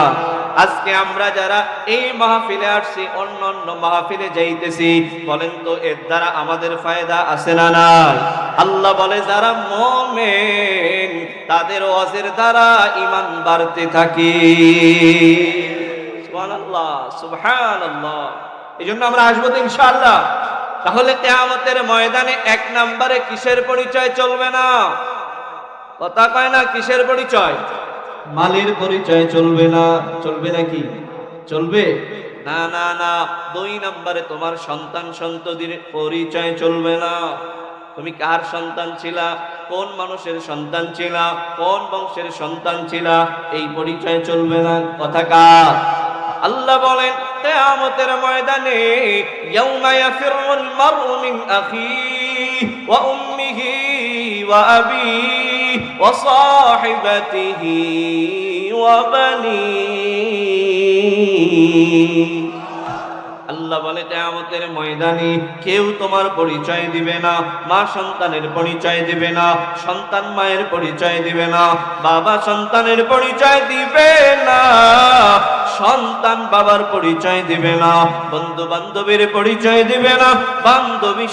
আজকে আমরা যারা এই মাহফিলে আসছি, অন্য অন্য মাহফিলে যাইতেছি, বলেন তো এর দ্বারা আমাদের ফায়দা আছে না নাই? আল্লাহ বলে, যারা মুমিন তাদের ওয়াজের দ্বারা ঈমান বাড়তে থাকে। সুবহানাল্লাহ, সুবহানাল্লাহ। এইজন্য আমরা আসবো তো ইনশাআল্লাহ। তাহলে কিয়ামতের ময়দানে 1 নম্বরে কিসের পরিচয় চলবে না? কথা কয় না, কিসের পরিচয়? মালের পরিচয় চলবে না। চলবে নাকি? চলবে না, না, না। 2 নম্বরে তোমার সন্তান সন্ততির পরিচয় চলবে না। তুমি কার সন্তান ছিলা, কোন মানুষের সন্তান ছিলা, কোন বংশের সন্তান ছিলা, এই পরিচয় চলবে না। কথা কার? আল্লাহ বলেন, কিয়ামতের ময়দানে ইয়াউমা ইয়াফিরুল মারউ মিন আখিহি ওয়া উম্মিহি ওয়া আবিহি ওয়া সাহিবাতিহি ওয়া বানিহি। আল্লাহ বলে, কিয়ামতের ময়দানে কেউ তোমার পরিচয় দিবে না, মা সন্তানের পরিচয় দিবে না, সন্তান মায়ের পরিচয় দিবে না, বাবা সন্তানের পরিচয় দিবে না, সন্তান বাবার পরিচয় দিবে না, বন্ধু বান্ধবীর পরিচয় দিবে না, বান্ধবী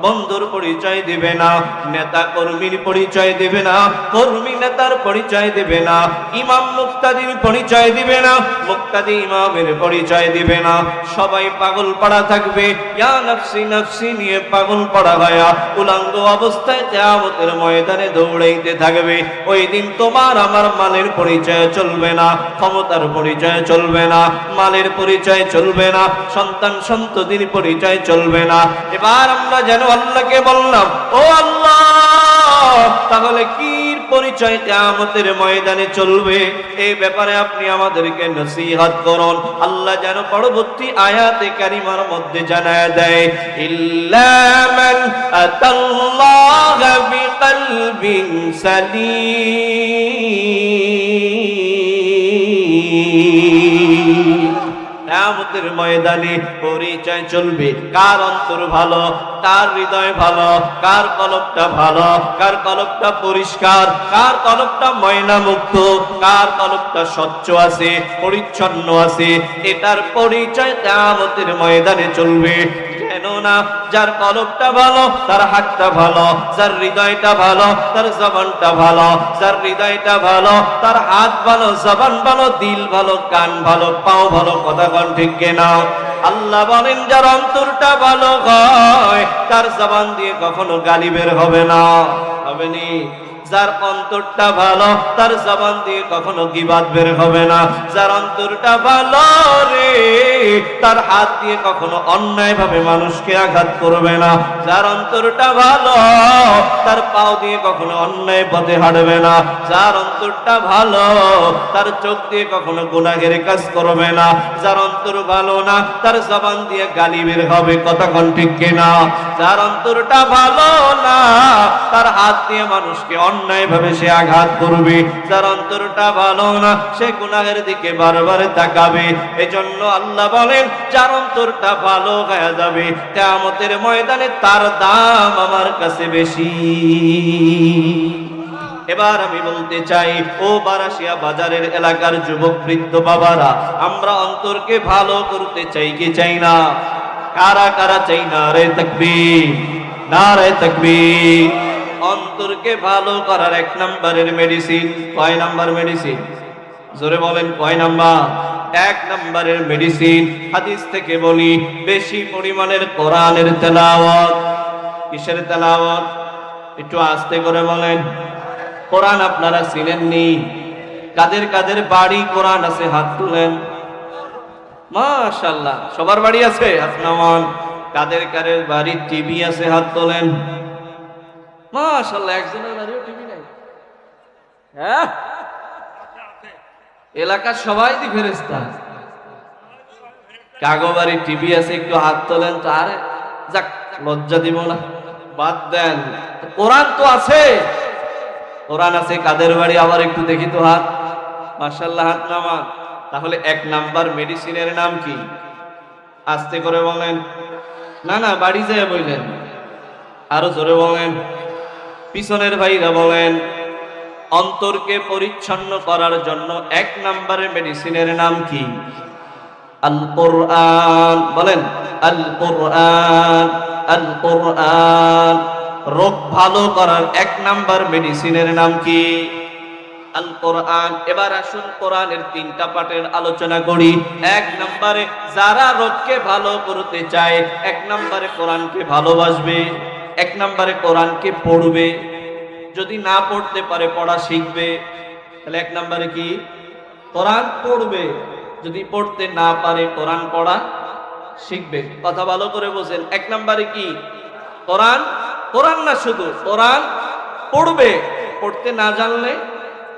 বন্ধুর পরিচয় দিবে না, নেতা কর্মীর পরিচয় দিবে না, কর্মী নেতার পরিচয় দিবে না, ইমাম মুক্তাদির পরিচয় দিবে না, মুক্তাদি ইমামের পরিচয় দিবে না। সবাই পাগল পাড়া থাকবে, ইয়া নফসি নফসি নিয়ে পাগল পাড়া হয়া উলঙ্গ অবস্থায় কিয়ামতের ময়দানে দৌড়াইতে থাকবে। ওই দিন তোমার আমার মালের পরিচয় চলবে না, ক্ষমতার পরিচয় চলবে না, মালের পরিচয় চলবে না, সন্তান সন্ততির পরিচয় চলবে না। এবার আমরা যেন আল্লাহকে বললাম, ও আল্লাহ, তাহলে কি পরিচয় কিয়ামতের ময়দানে চলবে? এই ব্যাপারে আপনি আমাদেরকে নসিহত করুন। আল্লাহ যেন পরবর্তী আয়াতে কারিমার মধ্যে জানায় দেয়, ইল্লা মান আতাল্লাহ বিকলবিন সালিম। কিয়ামতের ময়দানে পরিচয় চলবে কার অন্তর ভালো, কার হৃদয় ভালো, কার কলবটা ভালো, কার কলবটা পরিষ্কার, কার কলবটা ময়লা মুক্ত, কার কলবটা স্বচ্ছ আছে, পরিচ্ছন্ন আছে। এটার পরিচয় কিয়ামতের ময়দানে চলবে। কেননা যার কলবটা ভালো তার হাতটা ভালো, যার হৃদয়টা ভালো তার জবানটা ভালো, যার হৃদয়টা ভালো তার হাত ভালো, জবান ভালো, দিল ভালো, কান ভালো, পাও ভালো। কথা কোন ঠিক কিনা? আল্লাহ বলেন যার অন্তরটা ভালো হয় তার জবান দিয়ে কখনো গালি বের হবে না, হবে নি। যার অন্তরটা ভালো তার জবান দিয়ে কখনো গীবাত বের হবে না। যার অন্তরটা ভালো রে তার হাত দিয়ে কখনো অন্যায় ভাবে মানুষকে আঘাত করবে না। যার অন্তরটা ভালো তার পাও দিয়ে কখনো অন্যায় পথে হাঁটবে না। যার অন্তরটা ভালো তার চোখ দিয়ে কখনো গুনাহের কাজ করবে না। যার অন্তর ভালো না তার জবান দিয়ে গালি বের হবে। কথা কোন ঠিক কিনা? যার অন্তরটা ভালো না তার হাত দিয়ে মানুষকে অন্যায় ভাবে সে আঘাত করবে। যার অন্তরটা ভালো না সে গুনাহের দিকে বারবার তাকাবে। এজন্য আল্লাহ বলেন যার অন্তরটা ভালো হয়ে যাবে কিয়ামতের ময়দানে তার দাম আমার কাছে বেশি। এবার আমি বলতে চাই ও বারাসিয়া বাজারের এলাকার যুবক বৃদ্ধ বাবারা, আমরা অন্তরকে ভালো করতে চাই কি চাই না? কারা কারা চাই? নারে তাকবীর, নারে তাকবীর। অন্তরকে ভালো করার এক নম্বরের মেডিসিন, কয় নাম্বার মেডিসিন? জোরে বলেন কয় নাম্বার? এক নম্বরের মেডিসিন হাদিস থেকে বলি, বেশি পরিমাণের কোরআনের তেলাওয়াত। কিসের তেলাওয়াত? একটু আস্তে করে বলেন। কোরআন আপনারা চিনেননি? কাদের কাদের বাড়ি কোরআন আছে হাত তুলেন। মাশাআল্লাহ, সবার বাড়ি আছে হাত নামান। কাদের কাদের বাড়ি টিভি আছে হাত তোলেন। মাশাআল্লাহ, একজনের বাড়িও টিভি নাই। হ্যাঁ, এলাকার সবাই দি ফেরেশতা। কাগো বাড়ি টিভি আছে একটু হাত তোলেন তো। আরে যাক, লজ্জা দিব না, বাদ দেন। কোরআন তো আছে, কোরআন আছে কাদের বাড়ি আবার একটু দেখি তো হাত। মাশাআল্লাহ, হাত নামান। তাহলে এক নাম্বার মেডিসিনের নাম কি? আস্তে করে বলেন। না না, বাড়ি যায় বললেন, আরো জোরে বলেন। পিছনের ভাইরা বলেন। অন্তরকে পরিচ্ছন্ন করার জন্য এক নাম্বারের মেডিসিনের নাম কি? আল কোরআন। বলেন আল কোরআন, আল কোরআন। রোগ ভালো করার এক নাম্বার মেডিসিনের নাম কি? আল কোরআন। এবার আসুন কোরআনের তিনটা পাঠের আলোচনা করি। এক নম্বরে যারা রোগকে ভালো করতে চায়, এক নম্বরে কোরআনকে ভালোবাসবে, এক নম্বরে কোরআনকে পড়বে। যদি না পড়তে পারে পড়া শিখবে। তাহলে এক নম্বরে কি? কোরআন পড়বে। যদি পড়তে না পারে কোরআন পড়া শিখবে। কথা ভালো করে বোঝেন। এক নম্বরে কি? কোরআন। কোরআন না শুধু, কোরআন পড়বে, পড়তে না জানলে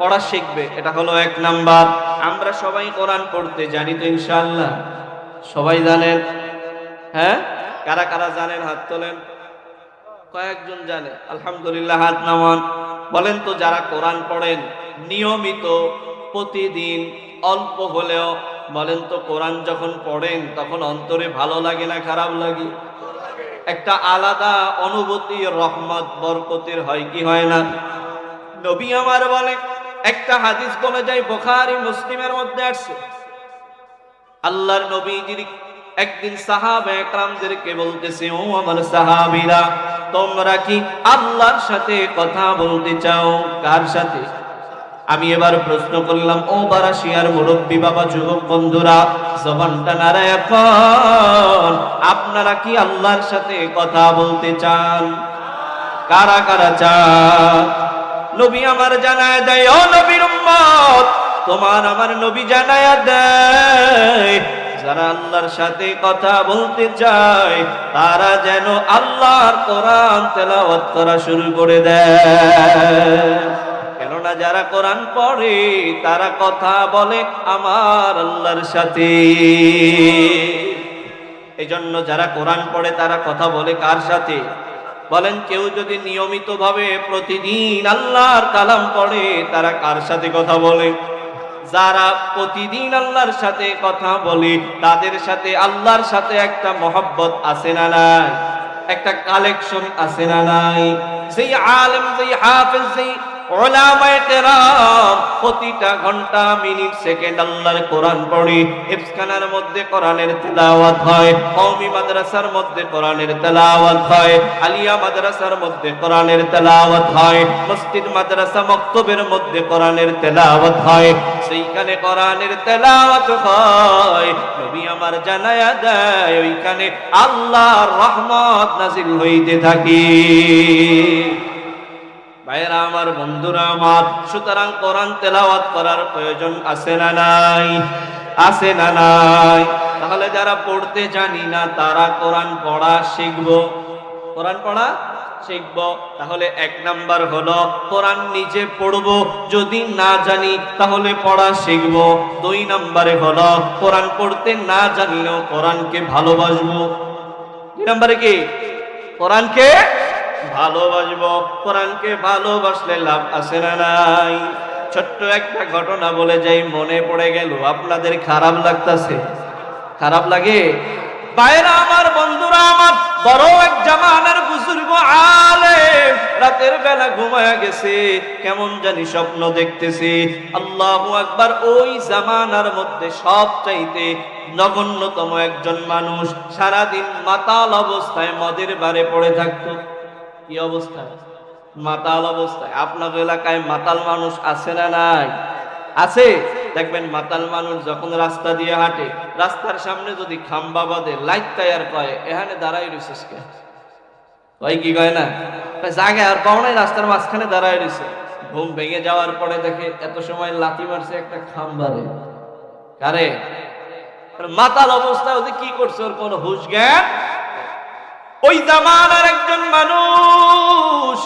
পড়া শিখবে। এটা হলো এক নাম্বার। আমরা সবাই কোরআন পড়তে জানি তো ইনশাআল্লাহ? সবাই জানেন? হ্যাঁ, কারা কারা জানেন হাত তোলেন। কয়েকজন জানে, আলহামদুলিল্লাহ, হাত নামান। বলেন তো যারা কোরআন পড়েন নিয়মিত, প্রতিদিন অল্প হলেও, বলেন তো কোরআন যখন পড়েন তখন অন্তরে ভালো লাগে না খারাপ লাগে? একটা আলাদা অনুভূতি রহমত বরকতের হয় কি হয় না? নবী আমার বলে, একটা হাদিস বলে যায় বুখারী মুসলিমের মধ্যে আছে, আল্লাহর নবীজির একদিন সাহাবা একরামদেরকে বলতেছে, ও আমার সাহাবীরা, তোমরা কি আল্লাহর সাথে কথা বলতে চাও? কার সাথে? আমি এবার প্রশ্ন করলাম, ও বারাসিয়ার মুরব্বী বাবা, যুবক বন্ধুরা, জবানটা নাড়া এখন, আপনারা কি আল্লাহর সাথে কথা বলতে চান? কারা কারা চান? নবী আমার জানায় দেয়, ও নবীর উম্মত, তোমার আমার নবী জানায় দেয়, যারা আল্লাহর সাথে কথা বলতে চায় তারা যেন আল্লাহর কোরআন তেলাওয়াত করা শুরু করে দেয়। কেননা যারা কোরআন পড়ে তারা কথা বলে আমার আল্লাহর সাথে। এজন্য যারা কোরআন পড়ে তারা কথা বলে কার সাথে? বলেন, কেউ যদি নিয়মিতভাবে প্রতিদিন আল্লাহর কালাম পড়ে তারা কার সাথে কথা বলে? যারা প্রতিদিন আল্লাহর সাথে কথা বলে তাদের সাথে আল্লাহর সাথে একটা মহব্বত আছে না নাই, একটা কালেকশন আছে না নাই। যেই আলেম, যেই হাফেজ, যেই উলামায়ে কেরাম প্রতিটা ঘন্টা মিনিট সেকেন্ড আল্লাহর কোরআন পড়ে, হিফজখানার মধ্যে কোরআনের তেলাওয়াত হয়, কওমি মাদ্রাসার মধ্যে কোরআনের তেলাওয়াত হয়, আলিয়া মাদ্রাসার মধ্যে কোরআনের তেলাওয়াত হয়, মসজিদ মাদ্রাসা মক্তবের মধ্যে কোরআনের তেলাওয়াত হয়, সেইখানে কোরআনের তেলাওয়াত হয়, নবী আমার জানায়া দেয় ওইখানে আল্লাহর রহমত নাযিল হইতে থাকে। ভাইরা আমার, বন্ধুরা আমার, সুতরাং কোরআন তেলাওয়াত করার প্রয়োজন আছে না নাই? আছে না নাই? তাহলে যারা পড়তে জানি না তারা কোরআন পড়া শিখবো, কোরআন পড়া শিখবো। তাহলে এক নাম্বার হলো কোরআন নিজে পড়বো, যদি না জানি তাহলে পড়া শিখবো। দুই নাম্বারে হলো কোরআন পড়তে না জানলেও কোরআনকে ভালোবাসবো। দুই নাম্বারে কি? কোরআনকে ভালোবাসবো। কোরআনকে ভালোবাসলে লাভ আছে না নাই? ছোট্ট একটা ঘটনা বলে যাই, মনে পড়ে গেল, আপনাদের খারাপ লাগতাছে? খারাপ লাগে? ভাইরা আমার, বন্ধুরা আমার, বড় এক জামানার বুজুর্গ আলেম রাতের বেলা ঘুমায়া গেছে, কেমন জানি স্বপ্ন দেখতেছে। আল্লাহু আকবার। ওই জামানার মধ্যে সবচাইতে নগণ্যতম একজন মানুষ সারাদিন মাতাল অবস্থায় মদের বারে পড়ে থাকতো। কি অবস্থায়? মাতাল অবস্থায়। আপনার এলাকায় মাতাল মানুষ আছে না নাই? আছে। দেখবেন মাতাল মানুষ যখন রাস্তা দিয়ে হাঁটে, রাস্তার সামনে যদি খাম্বা বাঁধে, লাইট টায়ার কয়, এখানে দাঁড়াই রয়েছিস কে? কয় কি কয় না? জায়গায় আর পাও নাই, রাস্তার মাঝখানে দাঁড়াই রয়েছে। ঘুম ভেঙে যাওয়ার পরে দেখে এত সময় লাথি মারছে একটা খাম্বারে। কারে? মাতাল অবস্থায় ওদের কি করছে, ওর কোনো হুঁশ জ্ঞান। ওই জামানার একজন মানুষ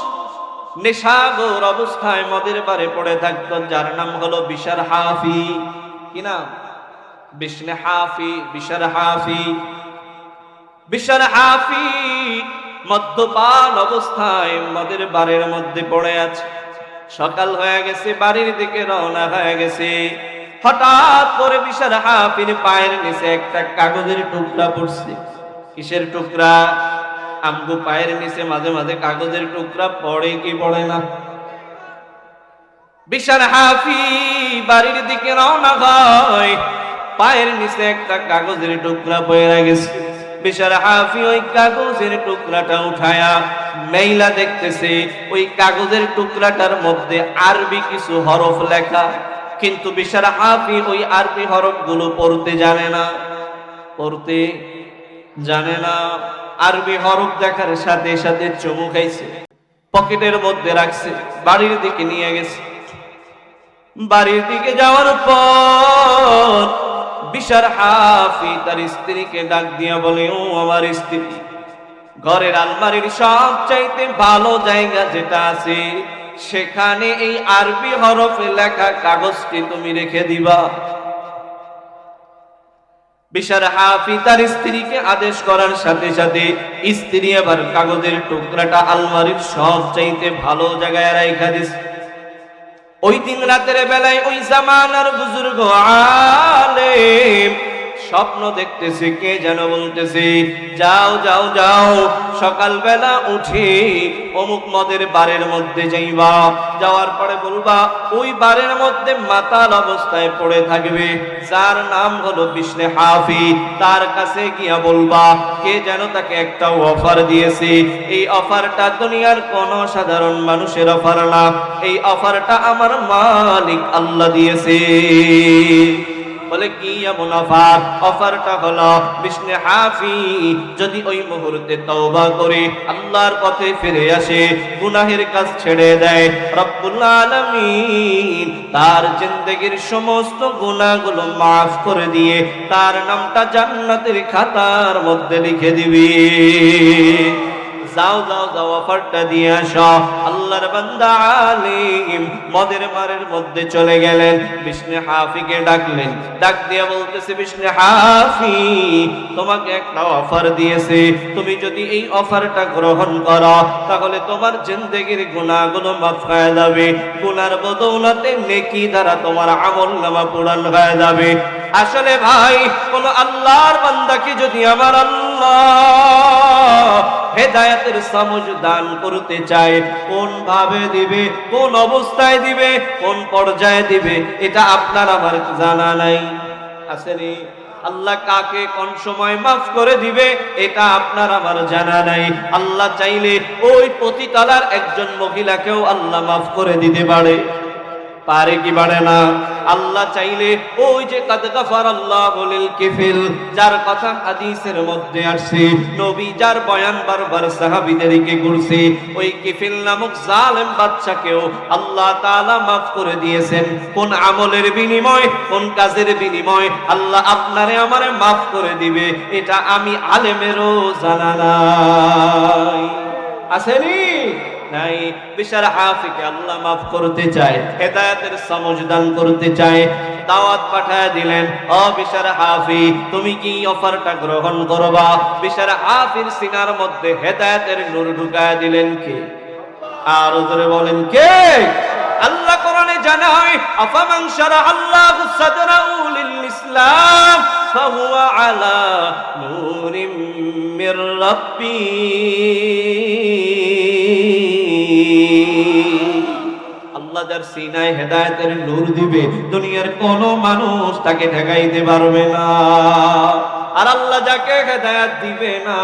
নেশাগর অবস্থায় মদের বারে পড়ে থাকত, যার নাম হলো বিশার হাফি। কি নাম? বিশনে হাফি, বিশার হাফি। বিশার হাফি মদ্যপান অবস্থায় মদের বারের মধ্যে পড়ে আছে। সকাল হয়ে গেছে, বাড়ির দিকে রওনা হয়ে গেছে। হঠাৎ করে বিশার হাফির পায়ের নিচে একটা কাগজের টুকরা পড়ছে। কিসের টুকরা? আমগো পায়ের নিচে মাঝে মাঝে কাগজের টুকরা পড়ে কি পড়ে না? বিশার হাফি বাড়ির দিকে রওনা হয়, পায়ের নিচে একটা কাগজের টুকরা পড়ে গেছে। বিশার হাফি ওই কাগজের টুকরাটা উঠায়া মেইলা দেখতেছে, ওই কাগজের টুকরাটার মধ্যে আরবি কিছু হরফ লেখা, কিন্তু বিশার হাফি ওই আরবি হরফগুলো পড়তে জানে না। পড়তে জানে না। আরবি হরফ দেখার সাথে সাথে চুমু খাইছে, পকেটের মধ্যে রাখছে, বাড়ির দিকে নিয়ে গেছে। বাড়ির দিকে যাওয়ার পর বিশার হাফি তার স্ত্রীকে ডাক দিয়া বলে, ও আমার স্ত্রী, ঘরের আলমারির সবচাইতে ভালো জায়গা যেটা আছে সেখানে এই আরবি হরফে লেখা কাগজটি তুমি রেখে দিবা। বিশার হাফি তার স্ত্রীকে আদেশ করার সাথে সাথে স্ত্রী আবার কাগজের টুকরাটা আলমারির সবচাইতে ভালো জায়গায় রাইখা দিছে। ওই দিন রাতের বেলায় ওই জামানার বুজুর্গ আলেম স্বপ্ন দেখতেছে, কে যেন বলতেছে, যাও যাও যাও, সকালবেলা উঠে অমুক মদের বারের মধ্যে যাইবা, যাওয়ার পরে বলবা ওই বারের মধ্যে মাতাল অবস্থায় পড়ে থাকবে যার নাম হলো বিশনে হাফি, তার কাছে গিয়া বলবা কে যেন তাকে একটা অফার দিয়েছে। এই অফারটা দুনিয়ার কোন সাধারণ মানুষের অফার না, এই অফারটা আমার মালিক আল্লাহ দিয়েছে। বলে কি এমন অফার? অফারটা হলো বিশনে হাফি যদি ওই মুহূর্তে তওবা করে আল্লাহর পথে ফিরে আসে, গুনাহের কাজ ছেড়ে দেয়, রব্বুল আলামিন তার জিন্দেগীর সমস্ত গুনাহগুলো মাফ করে দিয়ে তার নামটা জান্নাতের খাতার মধ্যে লিখে দিবে। যাও যাও যাও অফারটা দিয়ে আসো। আল্লাহর বান্দা আলিম মদের মারের মধ্যে চলে গেলেন, বিষ্ণু হাফিকে ডাকলেন, ডাক দিয়ে বলতেছে, বিষ্ণু হাফি তোমাকে একটা অফার দিয়েছে, তুমি যদি এই অফারটা গ্রহণ করো তাহলে তোমার জিন্দেগির গুনাহগুলো মাফ হয়ে যাবে, গুনার বদৌলতে নেকি দ্বারা তোমার আমলনামা পূরণ হয়ে যাবে। আসলে ভাই কোন আল্লাহর বান্দাকে যদি আমার আল্লাহ হেদায়েতের সমঝ দান করতে চায়, কোন ভাবে দিবে, কোন অবস্থায় দিবে, কোন পর্যায়ে দিবে, এটা আপনার আমার জানা নাই। আসেনি আল্লাহ কাকে কোন সময় মাফ করে দিবে এটা আপনার আমার জানা নাই। আল্লাহ চাইলে ওই পতিতালার একজন মহিলাকেও আল্লাহ মাফ করে দিতে পারে, পারে কি পারে না? আল্লাহ চাইলে ওই যে কাদ গাফারাল্লাহু লিল কিফিল, যার কথা হাদিসের মধ্যে আসছে, নবী যার বয়ান বারবার সাহাবীদেরকে করছে, ওই কিফিল নামক জালেম বাদশাকেও আল্লাহ তাআলা মাফ করে দিয়েছেন। কোন আমলের বিনিময়, কোন কাজের বিনিময় আল্লাহ আপনারে আমারে মাফ করে দিবে এটা আমি আলেমেরও জানা নাই। আসেনি নাই? বিশার হাফিকে আল্লাহ মাফ করতে চায়, হেদায়েতের সমঝ দান করতে চায়, দাওয়াত পাঠায় দিলেন, ও বিশার হাফি তুমি কি অফারটা গ্রহণ করবা? বিশার হাফির সিনার মধ্যে হেদায়েতের নূর ঢুকায় দিলেন কে? আর জোরে বলেন কে? আল্লাহ কোরআনে জানায়, আফামান শারাআল্লাহু সাদরাহু লিল ইসলাম ফাহুয়া আলা নূরিম মির রাব্বি। আল্লাহ যার সিনায় হেদায়েতের নূর দিবে, দুনিয়ার কোন মানুষ তাকে ঠেকাইতে পারবে না। আর আল্লাহ যাকে হেদায়েত দিবে না,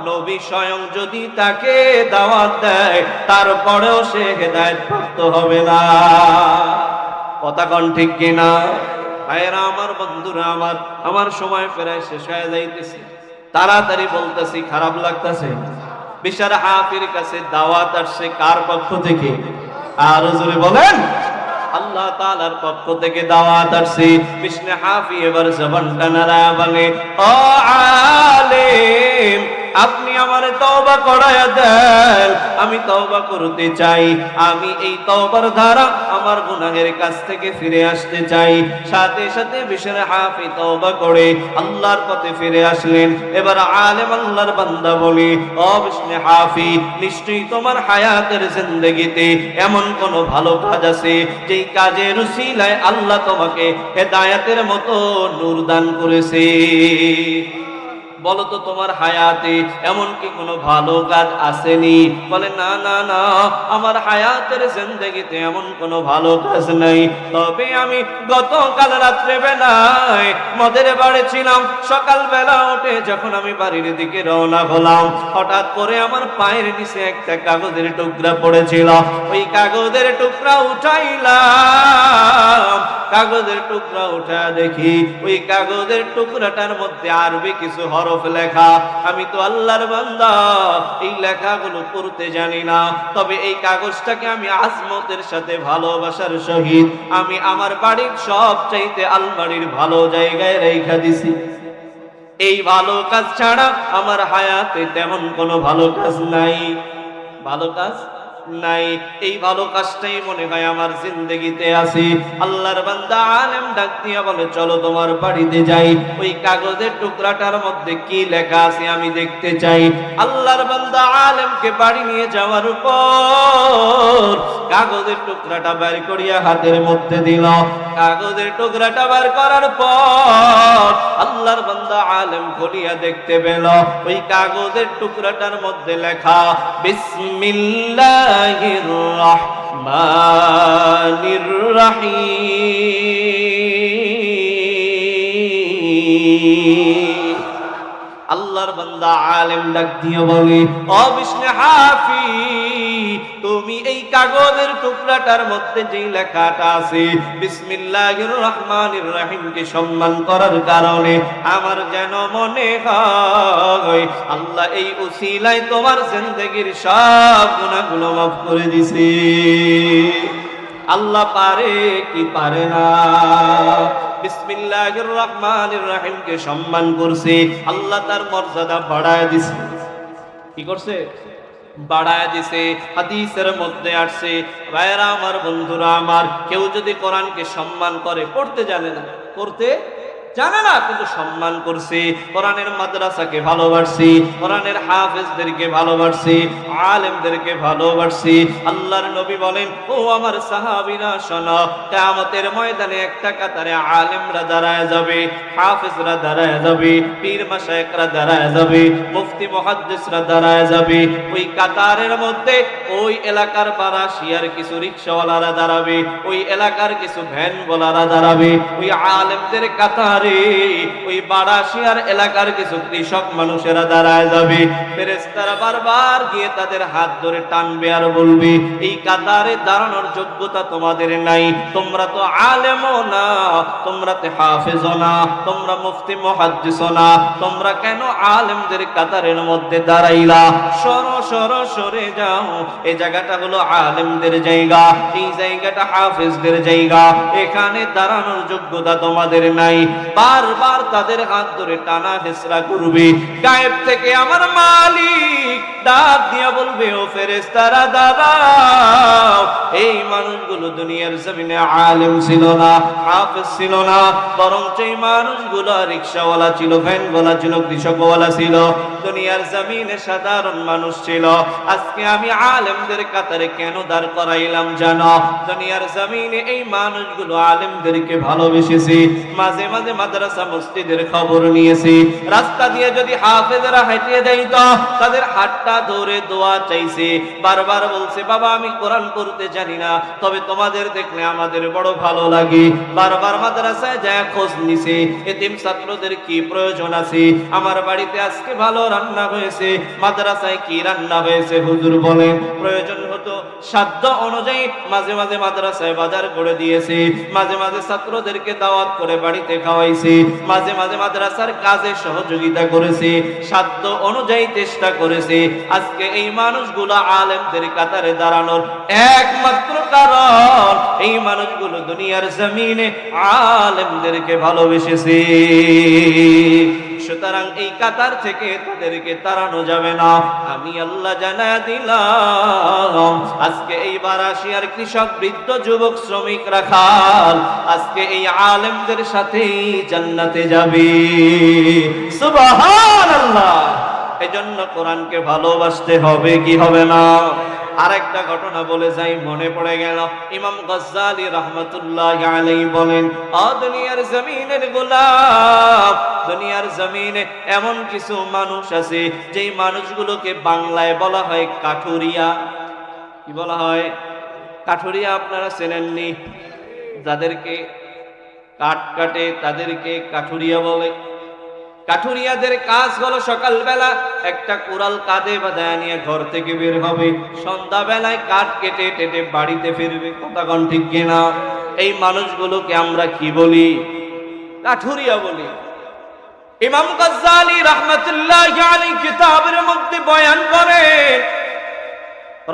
নবী স্বয়ং যদি তাকে দাওয়াত দেয় তারপরেও সে হেদায়েত প্রাপ্ত হবে না। কথা কোন ঠিক কিনা? ভাইরা আমার, বন্ধুরা আমার, আমার সময় প্রায় শেষ হয়ে যাইতেছে, তাড়াতাড়ি বলতেছি, খারাপ লাগতেছে। বিশার হাফির কাছে দাওয়াত আসছে কার পক্ষ থেকে? আর জোরে বলেন, আল্লাহ তাআলার পক্ষ থেকে দাওয়াত আসছে। বিষ্ণু হাফি এবার জবানটা নাড়া বলে, ও আলেম আপনি আমারে তওবা করায়া দেন, আমি তওবা করতে চাই, আমি এই তওবার দ্বারা আমার গুনাহের কাছ থেকে ফিরে আসতে চাই। সাথে সাথে বিশার হাফি তওবা করে আল্লাহর পথে ফিরে আসলেন। এবার আলেম আল্লাহর বান্দা বলে, ও বিষ্ণু হাফি নিশ্চয়ই তোমার হায়াতের জিন্দেগিতে এমন কোন ভালো কাজ আছে যেই কাজের উসিলায় আল্লাহ তোমাকে হেদায়েতের মতো নূর দান করেছে। বলো তো তোমার হায়াতে এমন কি কোনো ভালো কাজ আসেনি? বলে না না না, আমার হায়াতের জিন্দেগিতে এমন কোনো ভালো কাজ নাই। তবে আমি গতকাল রাত্রে বেলায় মদের বাড়ি ছিলাম, সকাল বেলা উঠে যখন আমি বাড়ির দিকে রওনা হলাম, হঠাৎ করে আমার পায়ের নিচে একটা কাগজের টুকরা পড়েছিল। ওই কাগজের টুকরা উঠাইলাম, কাগজের টুকরা উঠা দেখি ওই কাগজের টুকরাটার মধ্যে আরবি কিছু হরফ লেখা। আমি তো আল্লাহর বান্দা, এই লেখাগুলো পড়তে জানি না, তবে এই কাগজটাকে আমি আজমতের সাথে ভালোবাসার সহিত আমি আমার বাড়ির সবচাইতে আলমারির ভালো জায়গায় রেখে দিছি। এই ভালো কাজ ছাড়া আমার হায়াতে তেমন কোনো ভালো কাজ নাই, ভালো কাজ নাই। এই ভালো কাজটাই মনে হয় আমার জিন্দেগিতে আছে। আল্লাহর বান্দা আলেম ডাক দিয়া বলে, চলো তোমার বাড়িতে যাই, ওই কাগজের টুকরাটার মধ্যে কি লেখা আছে আমি দেখতে চাই। আল্লাহর বান্দা আলেমকে বাড়ি নিয়ে যাওয়ার পর কাগজের টুকরাটা বের করিয়া হাতের মধ্যে দিল। কাগজের টুকরাটা বের করার পর আল্লাহর বান্দা আলেম খুলিয়া দেখতে পেল ওই কাগজের টুকরাটার মধ্যে লেখা, বিসমিল্লাহির রহমানির রহিম। আল্লাহর বান্দা আলেম ডাক দিয়ে বলে, ও বিষ্ণু হাফি তুমি এই কাগজের টুকরাটার মধ্যে যে লেখাটা আছে বিসমিল্লাহির রহমানির রহিমকে সম্মান করার কারণে আমার যেন মনে হয় আল্লাহ এই উসিলায় তোমার জিন্দেগির সব গুনাহগুলো মাফ করে দিছে। আল্লাহ পারে কি পারে না? বিসমিল্লাহির রহমানির রহিমকে সম্মান করছে, আল্লাহ তার মর্যাদা বাড়ায় দিছে। কি করছে? বাড়ায় দিছে। হাদিসের মধ্যে আসছে, ভাইরা আমার, বন্ধুরা আমার, কেউ যদি কোরআনকে সম্মান করে, পড়তে জানে না, পড়তে জানে না, কিন্তু সম্মান করছে, কোরআনের মাদ্রাসাকে ভালোবাসছি, কোরআনের হাফেজদেরকে ভালোবাসছি, আলেমদেরকে ভালোবাসছি। আল্লাহর নবী বলেন, ও আমার সাহাবীরা শোনো, কিয়ামতের ময়দানে একটা কাতারে আলেমরা দাঁড়ায় যাবে, হাফেজরা দাঁড়ায় যাবে, পীর মাশায়েখরা দাঁড়ায় যাবে, মুফতি মুহাদ্দিসরা দাঁড়ায় যাবে। ওই কাতারের মধ্যে ওই এলাকার বারাশিয়ার কিছু রিকশাওয়ালারা দাঁড়াবে, ওই এলাকার কিছু ভ্যানওয়ালারা দাঁড়াবে, ওই আলেমদের কাতারে ওই বারাশিয়ার এলাকার কিছু কৃষক মানুষেরা দাঁড়ায় যাবে। ফেরেশতারা বারবার গিয়ে তাদের হাত ধরে টানবে আর বলবে, এই কাতারে দাঁড়ানোর যোগ্যতা তোমাদের নাই, তোমরা তো আলেমও না, তোমরা তো হাফেজও না, তোমরা মুফতি মুহাদ্দিসও না, তোমরা কেন আলেমদের কাতারের মধ্যে দাঁড়াইলা? সরো সরো, সরে যাও, এই জায়গাটা হলো আলেমদের জায়গা, এই জায়গাটা হাফেজদের জায়গা, এখানে দাঁড়ানোর যোগ্যতা তোমাদের নাই। বারবার তাদের হাত ধরে টানা হেসরা করবে। গায়েব থেকে আমার মালিক ডাক দিয়া বলবে, ও ফেরেশতারা দাঁড়াও। এই মানুষগুলো দুনিয়ার জমিনে আলেম ছিল না, হাফেজ ছিল না, বরং এই মানুষগুলো রিকশাওয়ালা ছিল, ভ্যানওয়ালা ছিল, কৃষকওয়ালা ছিল, দুনিয়ার জমিনে সাধারণ মানুষ ছিল। আজকে আমি আলেমদের কাতারে কেন দাঁড় করাইলাম জানো? দুনিয়ার জমিনে এই মানুষগুলো আলেমদেরকে ভালোবেসেছে, মাঝে মাঝে মাদ্রাসা মসজিদের খবর নিয়েছি, রাস্তা দিয়ে যদি হাফেজরা হাঁটিয়ে যাইত, তাদের হাতটা ধরে দোয়া চাইছে, বারবার বলছে, বাবা আমি কোরআন পড়তে জানি না, তবে তোমাদের দেখলে আমাদের বড় ভালো লাগে। বারবার মাদ্রাসায় যায় খোঁজ নিছে, এতিম ছাত্রদের কি প্রয়োজন আছে, আমার বাড়িতে আজকে ভালো রান্না হয়েছে, মাদ্রাসায় কি রান্না হয়েছে হুজুর বলেন। প্রয়োজন হতো সাধ্য অনুযায়ী মাঝে মাঝে মাদ্রাসায় বাজার করে দিয়েছে, মাঝে মাঝে ছাত্রদেরকে দাওয়াত করে বাড়িতে খাওয়াইছে, মাঝে মাঝে মাদ্রাসার কাজে সহযোগিতা করেছে, সাধ্য অনুযায়ী চেষ্টা করেছে। আজকে এই মানুষগুলো আলেমদের কাতারে দাঁড়ানোর একমাত্র কারণ, এই মানুষগুলো দুনিয়ার জমিনে আলেমদেরকে ভালোবেসেছে। সুতরাং এই কাতার থেকে তাদেরকে তাড়ানো যাবে না। আমি আল্লাহ জানায়া দিলাম, আজকে এই বারাশিয়ার কৃষক, বৃদ্ধ, যুবক, শ্রমিক, রাখাল আজকে এই আলেমদের সাথেই জান্নাতে যাবে। সুবহানাল্লাহ। এজন্য কোরআনকে ভালোবাসতে হবে, কি হবে না? আরেকটা ঘটনা বলে যাই, মনে পড়ে গেল। ইমাম গজ্জালী রাহমাতুল্লাহি আলাইহি বলেন, ও দুনিয়ার জমিনের গোলাম, দুনিয়ার জমিনে এমন কিছু মানুষ আছে যেই মানুষগুলোকে বাংলায় বলা হয় কাঠুরিয়া। কি বলা হয়? কাঠুরিয়া। আপনারা চেনেননি? যাদেরকে কাঠ কাটে তাদেরকে কাঠুরিয়া বলে। কাঠুরিয়াদের কাজ হলো সকালবেলা একটা কুড়াল কাঁধে বাঁধায় নিয়ে ঘর থেকে বের হবে, সন্ধ্যাবেলায় কাঠ কেটে টেটে বাড়িতে ফিরবে। কথা কোন ঠিক কিনা? এই মানুষগুলোকে আমরা কি বলি? কাঠুরিয়া বলি। ইমাম গজ্জালী রাহমাতুল্লাহি আলাইহি কিতাবের মধ্যে বয়ান করে,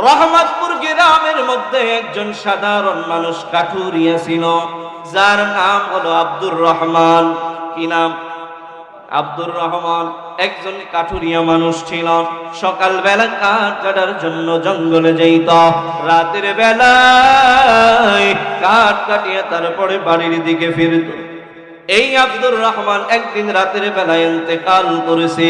রহমতপুর গ্রামের মধ্যে একজন সাধারণ মানুষ কাঠুরিয়া ছিল, যার নাম হলো আব্দুর রহমান। কি নাম? আব্দুর রহমান। একজন কাঠুরিয়া মানুষ ছিল। সকালবেলা কাঠ কাটার জন্য জঙ্গলে যাইত, রাতের বেলায় কাঠ কাটিয়ে তারপরে বাড়ির দিকে ফিরত। এই আব্দুর রহমান একদিন রাতের বেলায় ইন্তেকাল করেছে।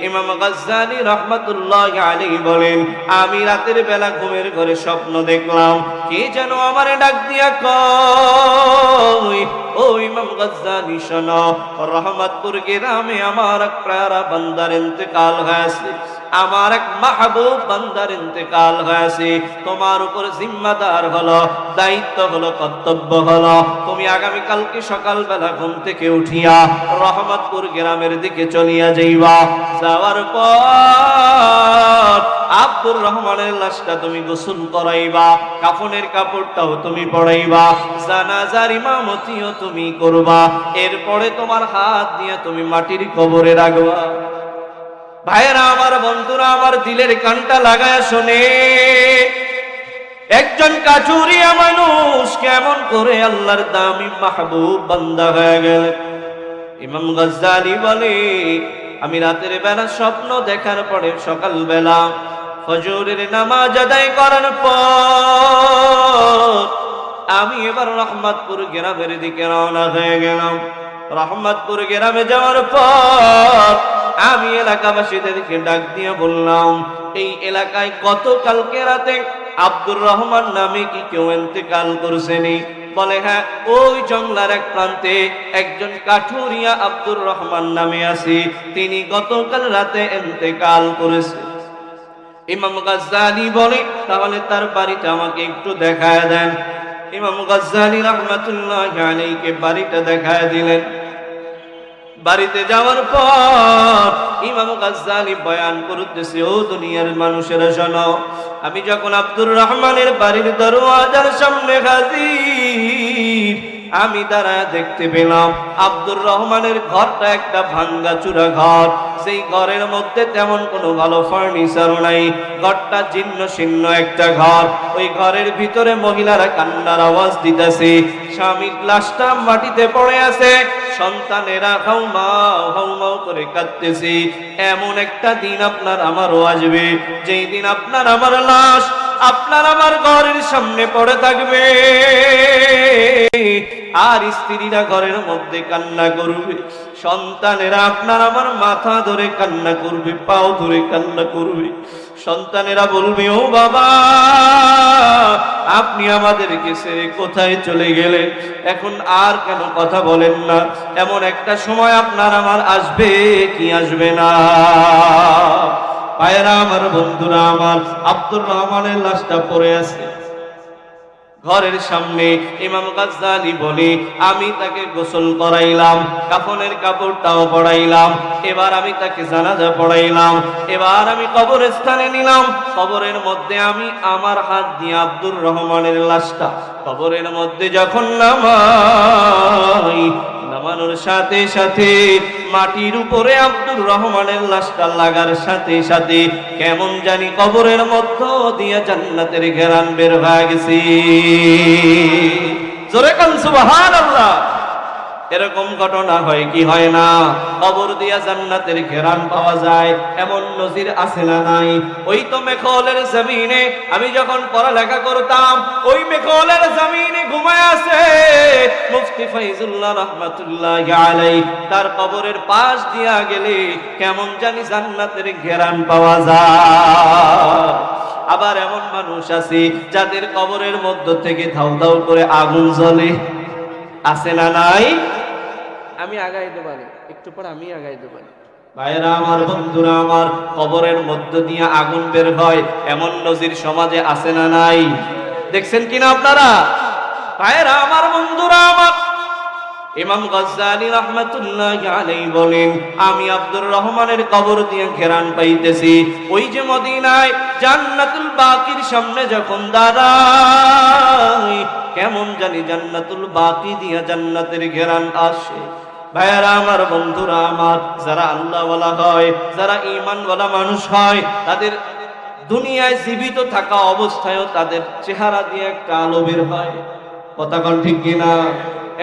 ইমাম গজ্জালী রাহমাতুল্লাহি আলাইহি বলেন, আমি রাতের বেলা ঘুমের ঘরে স্বপ্ন দেখলাম, কে যেন আমারে ডাক দিয়া কয়, ও ইমাম গজ্জালী শোনো, রহমতপুর গ্রামে আমার এক প্যারা বান্দার ইন্তেকাল হয়েছে, আমার এক মাহবুব বান্দার ইন্তেকাল হয়েছে। তোমার উপর জিম্মাদার হলো, দায়িত্ব হলো, কর্তব্য হলো, তুমি আগামী কালকে সকালবেলা ঘুম থেকে উঠিয়া রহমতপুর গ্রামের দিকে চলিয়া যাইবা। যাওয়ার পর আব্দুর রহমানের লাশটা তুমি গোসল করাইবা, কাফনের কাপড়টাও তুমি পরাইবা, জানাজার ইমামতিও তুমি করবা, এরপরে তোমার হাত দিয়ে তুমি মাটির কবরে রাখবা। ভাইরা আমার, বন্ধুরা আমার, দিলের কানটা লাগায় শোনে, একজন কাঠুরিয়া মানুষ কেমন করে আল্লাহর দামি মাহবুব বান্দা হয়ে গেল। ইমাম গজ্জালী বলে, আমি রাতের বেলা স্বপ্ন দেখার পরে সকালবেলা ফজরের নামাজ আদায় করার পর আমি এবার রহমতপুর গ্রামের দিকে রওনা হয়ে গেলাম। রহমতপুর গ্রামে যাওয়ার পর আমি এলাকাবাসীদেরকে ডাক দিয়ে বললাম, এই এলাকায় গতকালকে রাতে আব্দুর রহমান নামে কি কেউ ইন্তেকাল করেছেনি? বলে হ্যাঁ, ওই জঙ্গলার এক প্রান্তে একজন কাঠুরিয়া আব্দুর রহমান নামে আছে, তিনি গতকাল রাতে ইন্তেকাল করেছে। ইমাম গাজ্জালী বলে, তাহলে তার বাড়িটা আমাকে একটু দেখায় দেন। ইমাম গাজ্জালী রাহমাতুল্লাহি আলাইহি বাড়িটা দেখায় দিলেন। বাড়িতে যাওয়ার পর ইমাম গাজ্জালী বয়ান করতেছে, ও দুনিয়ার মানুষেরা শোনো, আমি যখন আব্দুর রহমানের বাড়ির দরওয়াজার সামনে হাজির, আমি দাঁড়ায় দেখতে পেলাম আব্দুর রহমানের ঘরটা একটা ভাঙ্গা চূড়া ঘর। সেই ঘরের মধ্যে তেমন কোনো ভালো ফার্নিচার নাই, ঘরটা জীর্ণ শীর্ণ একটা ঘর। ওই ঘরের ভিতরে মহিলারা কান্নার আওয়াজ দিতেছে, স্বামীর লাশটা মাটিতে পড়ে আছে, সন্তানেরা হাউমাউ হাউমাউ করে কাঁদতেছে। এমন একটা দিন আপনার আমারও আসবে, যেই দিন আপনার আমার লাশ আপনার আমার ঘরের সামনে পড়ে থাকবে, আর স্ত্রীরা ঘরের মধ্যে কান্না করবে, সন্তানেরা আপনার আমার মাথা ধরে কান্না করবে, পাও ধরে কান্না করবে। সন্তানেরা বলবে, ও বাবা, আপনি আমাদেরকে ছেড়ে কোথায় চলে গেলেন? এখন আর কেন কথা বলেন না? এমন একটা সময় আপনার আমার আসবে কি আসবে না? ভাইয়েরা আমার, বন্ধুরা আমার, আব্দুর রহমানের লাশটা পড়ে আছে ঘরের সামনে। ইমাম গাজ্জালী বলে, আমি তাকে গোসল করাইলাম, কাফনের কাপড়টাও পরাইলাম, এবার আমি তাকে জানাজা পড়াইলাম, এবার আমি কবরস্থানে নিলাম। কবরের মধ্যে আমি আমার হাত দিয়ে আব্দুর রহমানের লাশটা কবরের মধ্যে যখন নামাই, নামানোর সাথে সাথে মাটির উপরে আব্দুর রহমানের লাশটা লাগার সাথে সাথে কেমন জানি কবরের মধ্য দিয়ে জান্নাতের ঘেরান বের হয়ে গেছে। জোরে কান সুবহানাল্লাহ। এরকম ঘটনা হয় কি হয় না? কবর দিয়া জান্নাতের ঘেরান পাওয়া যায়, এমন নজির আছে না নাই? ওই তো মেখলের জমিনে আমি যখন পড়ালেখা করতাম, ওই মেখলের জমিনে ঘুমায় আছে মুফতি ফয়জুল্লাহ রাহমাতুল্লাহি আলাইহি। তার কবরের পাশ দিয়া গেলে কেমন জানি জান্নাতের ঘেরান পাওয়া যায়। আবার এমন মানুষ আছে যাদের কবরের মধ্য থেকে ধাউ ধাউ করে আগুন জ্বলে, আছে না নাই? আমি আগাইতে পারি, একটু পর আমি আগাইতে পারি। ভাইরা আমার, বন্ধুরা আমার, কবরের মধ্য দিয়ে আগুন বের হয়, এমন নজির সমাজে আছে না নাই? দেখছেন কিনা আপনারা? ভাইরা আমার, বন্ধুরা আমার, ইমাম গাজ্জালী রাহমাতুল্লাহি আলাইহি বলেন, আমি আব্দুর রহমানের কবর দিয়ে ঘেরান পাইতেছি। ওই যে মদিনায় জান্নাতুল বাকির সামনে যখন দাঁড়াই, কেমন জানি জান্নাতুল বাকি দিয়ে জান্নাতের ঘেরান আসে। ভাইয়ারা আমার, বন্ধুরা আমার, যারা আল্লাহওয়ালা হয়, যারা ঈমানওয়ালা মানুষ হয়, তাদের দুনিয়ায় জীবিত থাকা অবস্থায়ও তাদের চেহারা দিয়ে একটা আলো বের হয়। কথা কোন ঠিক কিনা?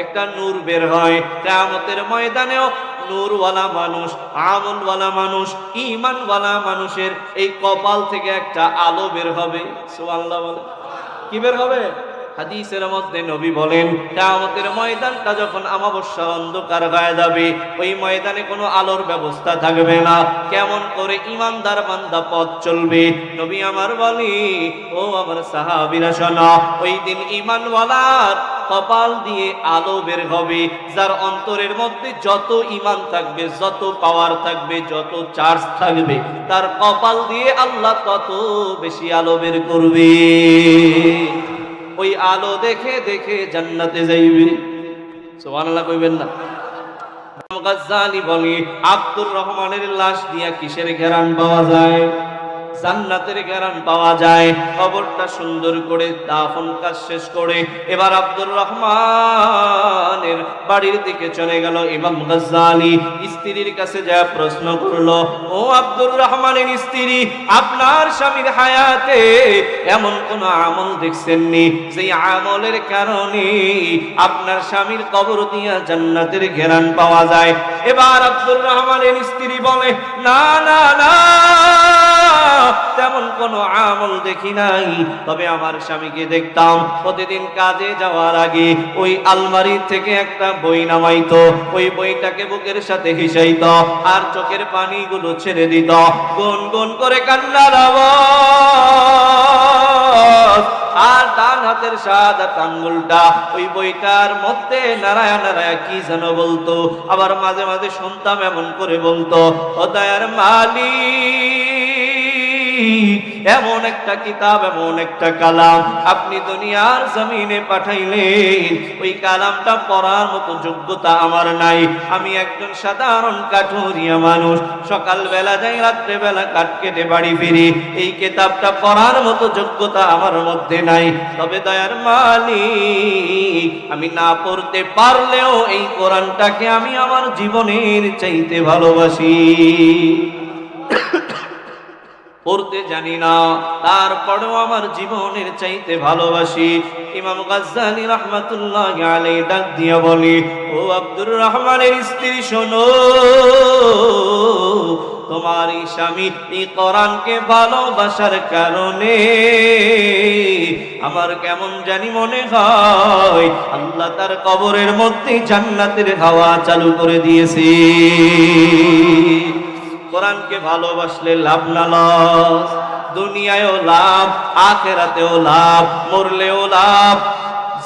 একটা নূর বের হয়। কিয়ামতের ময়দানেও নূরওয়ালা মানুষ, আমলওয়ালা মানুষ, ঈমানওয়ালা মানুষের এই কপাল থেকে একটা আলো বের হবে। সুবহানাল্লাহ বলে। কি বের হবে? হাদিসের মধ্যে নবী বলেন, কিয়ামতের ময়দানটা যখন আমাবস্যার অন্ধকার হয়ে যাবে, ওই ময়দানে কোনো আলোর ব্যবস্থা থাকবে না। কেমন করে ঈমানদার বান্দা পথ চলবে? নবী আমার বলি, ও আমার সাহাবীরা শোনো, ওই দিন ঈমানওয়ালার কপাল দিয়ে আলো বের হবে। যার অন্তরের মধ্যে যত ঈমান থাকবে, যত পাওয়ার থাকবে, যত চার্জ থাকবে, তার কপাল দিয়ে আল্লাহ তত বেশি আলো বের করবে। ওই আলো দেখে দেখে জান্নাতে যাইবে। সুবহানাল্লাহ কইবেন না? গাজ্জালী বলে, আব্দুর রহমানের লাশ দিয়া কিসের ঘেরান পাওয়া যায়? জান্নাতের ঘেরান পাওয়া যায়। কবরটা সুন্দর করে দাফন কাজ শেষ করে এবার আব্দুর রহমানের বাড়ির দিকে চলে গেল ইমাম গাজ্জালী। স্ত্রীর কাছে যা প্রশ্ন করলো, ও আব্দুর রহমানের স্ত্রী, আপনার স্বামীর হায়াতে এমন কোন আমল দেখছেননি যে আমলের কারণে আপনার স্বামীর কবর দিয়া জান্নাতের ঘেরান পাওয়া যায়? এবার আব্দুর রহমানের স্ত্রী বলে, না না না, তেমন কোনো আমল দেখি নাই। তবে আমার স্বামীকে দেখতাম প্রতিদিন কাজে যাওয়ার আগে ওই আলমারি থেকে একটা বই নামাইতো, ওই বইটাকে বুকের সাথে হিসাইতো আর চোখের পানিগুলো ছেড়ে দিত, গুনগুন করে কান্নার আওয়াজ। আর ডান হাতের শাহাদাত আঙ্গুলটা ওই বইটার মধ্যে নারায়ণ নারায়ণ কি যেন বলতো। আবার মাঝে মাঝে শুনতাম এমন করে বলতো, ও দয়ার মালিক, এমন একটা কিতাব, এমন একটা কালাম আপনি দুনিয়ার জমিনে পাঠাইলেন, ওই কালামটা পড়ার মতো যোগ্যতা আমার নাই। আমি একজন সাধারণ কাঠুরিয়া মানুষ, সকালবেলা যাই, রাত্রেবেলা কাঠ কেটে বাড়ি ফিরি, এই কিতাবটা পড়ার মতো যোগ্যতা আমার মধ্যে নাই। তবে দয়ার মালিক, আমি না পড়তে পারলেও এই কোরআনটাকে আমি আমার জীবনের চাইতে ভালোবাসি। পড়তে জানি না, তারপরেও আমার জীবনের চাইতে ভালোবাসি। ইমাম গাজ্জালী রাহমাতুল্লাহি আলাইহি ডাক দিয়া বলি, ও আব্দুর রহমানের স্ত্রী শোনো, তোমার এই স্বামী এই কোরআনকে ভালোবাসার কারণে আমার কেমন জানি মনে হয় আল্লাহ তার কবরের মধ্যে জান্নাতের হাওয়া চালু করে দিয়েছে। কোরআনকে ভালোবাসলে লাভ না লস? দুনিয়ায়ও লাভ, আখিরাতেও লাভ, মরলেও লাভ,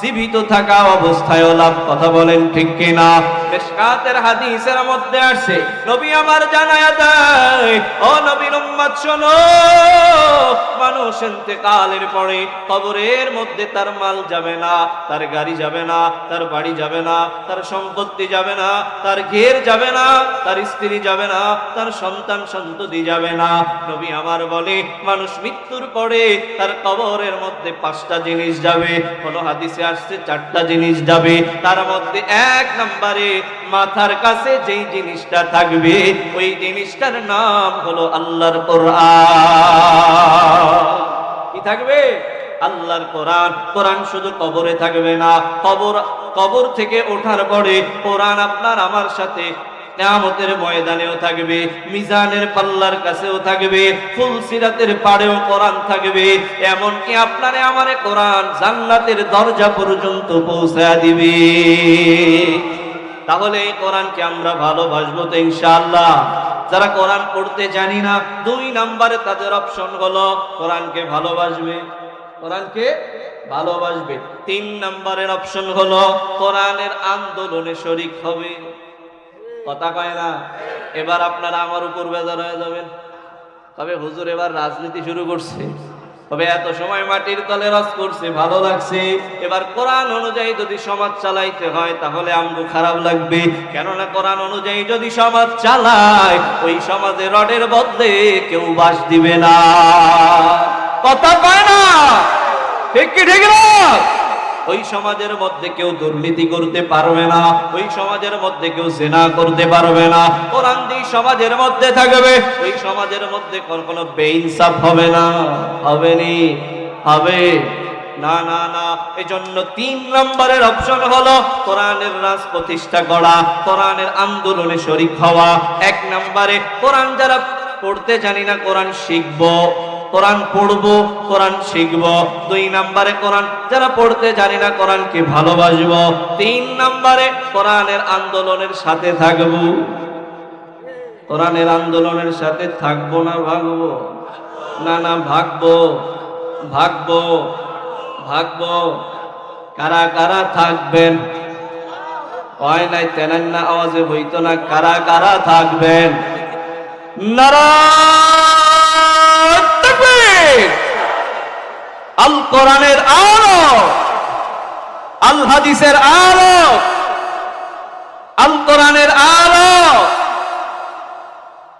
জীবিত থাকা অবস্থায়ও লাভ। কথা বলেন ঠিক কিনা? মিশকাতের হাদিসের মধ্যে আসে, নবী আমার জানায়া দেয়, ও নবীর উম্মত শোনো, মানুষ ইন্তেকালের পরে কবরের মধ্যে তার মাল যাবে না, তার গাড়ি যাবে না, তার বাড়ি যাবে না, তার সম্পত্তি যাবে না, তার ঘের যাবে না, তার স্ত্রী যাবে না, তার সন্তান সন্ততি যাবে না। নবী আমার বলে, মানুষ মৃত্যুর পরে তার কবরের মধ্যে 5টা জিনিস যাবে, কোন হাদিসে আসছে 4টা জিনিস যাবে। তার মধ্যে 1 নম্বরে মাথার কাছে যেই জিনিসটা থাকবে, ওই জিনিসটার নাম হলো আল্লাহর কোরআন। কি থাকবে? আল্লাহর কোরআন। কোরআন শুধু কবরে থাকবে না, কবর থেকে ওঠার পরে কোরআন আপনার আমার সাথে কিয়ামতের ময়দানেও থাকবে, মিজানের পাল্লার কাছেও থাকবে, ফুলসিরাতের পাড়েও কোরআন থাকবে। এমনকি আপনারে আমারে কোরআন জান্নাতের দরজা পর্যন্ত পৌঁছায় দিবে। তাহলে এই কোরআনকে আমরা ভালোবাসবো তো ইনশাআল্লাহ? যারা কোরআন পড়তে জানি না, 2 নম্বরে তাদের অপশন হলো কোরআনকে ভালোবাসবে, কোরআনকে ভালোবাসবে। 3 নম্বরের অপশন হলো কোরআনের আন্দোলনে শরীক হবে। কথা কয় না? এবার আপনারা আমার উপর বেজার হয়ে যাবেন, তবে হুজুর এবার রাজনীতি শুরু করছে, তবে এত সময় মাটির তলে রাজ করছে, ভালো লাগছে। এবার কোরআন অনুযায়ী যদি সমাজ চালাইতে হয় তাহলে আমগো খারাপ লাগবে, কেননা কোরআন অনুযায়ী যদি সমাজ চালায়, ওই সমাজে রডের বদলে কেউ বাস দিবে না। কথা কয় না? ঠিক কি ঠিক না? ওই সমাজের মধ্যে কেউ দুর্নীতি করতে পারবে না, ওই সমাজের মধ্যে কেউ জিনা করতে পারবে না। কোরআন যেই সমাজের মধ্যে থাকবে, ওই সমাজের মধ্যে কোনো বেইনসাফ হবে না। হবে নি? হবে না, না, না। এজন্য 3 নম্বরের অপশন হলো কোরআনের রাজ প্রতিষ্ঠা করা, কোরআনের আন্দোলনে শরীক হওয়া। 1 নম্বরে কোরআন যারা পড়তে জানি না, কোরআন শিখবো, কোরআন পড়বো, কোরআন শিখবো। 2 নম্বরে কোরআন যারা পড়তে জানি না, কোরআনকে ভালোবাসবো। 3 নম্বরে কোরআনের আন্দোলনের সাথে থাকবো। কোরআনের আন্দোলনের সাথে থাকবো না ভাগবো? না, না, ভাগবো, ভাগবো, ভাগবো। কারা কারা থাকবেন? হয় নাই তেনান না আওয়াজে হইতো না। কারা কারা থাকবেন? নারায়ণ তাকবীর। আল কোরআনের আলো, আল হাদিসের আলো, আল কোরআনের আলো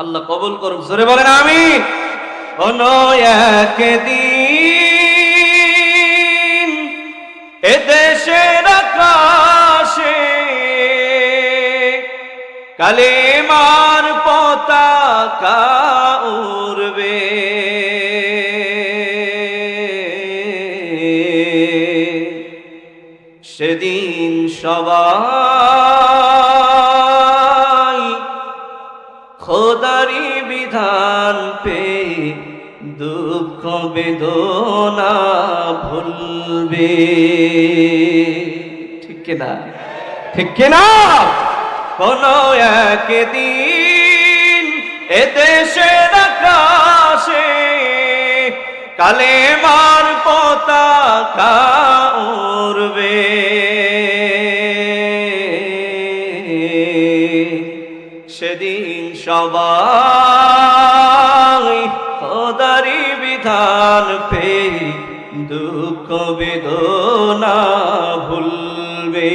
আল্লাহ কবুল করুন। জোরে বলেন আমিন। কোনো একদিন এদেশের আকাশে কালেমার পতাকা উড়বে, সেদিন সবাই খোদারি বিধান পে দুঃখ বেদনা ভুলবে। ঠিক কিনা, ঠিক কিনা? কোন একদিন এদেশের আকাশে কালেমার পতাকা উড়বে। সেদিন সবাই খোদারি বিধান পেয়ে দুঃখ বেদনা ভুলবে।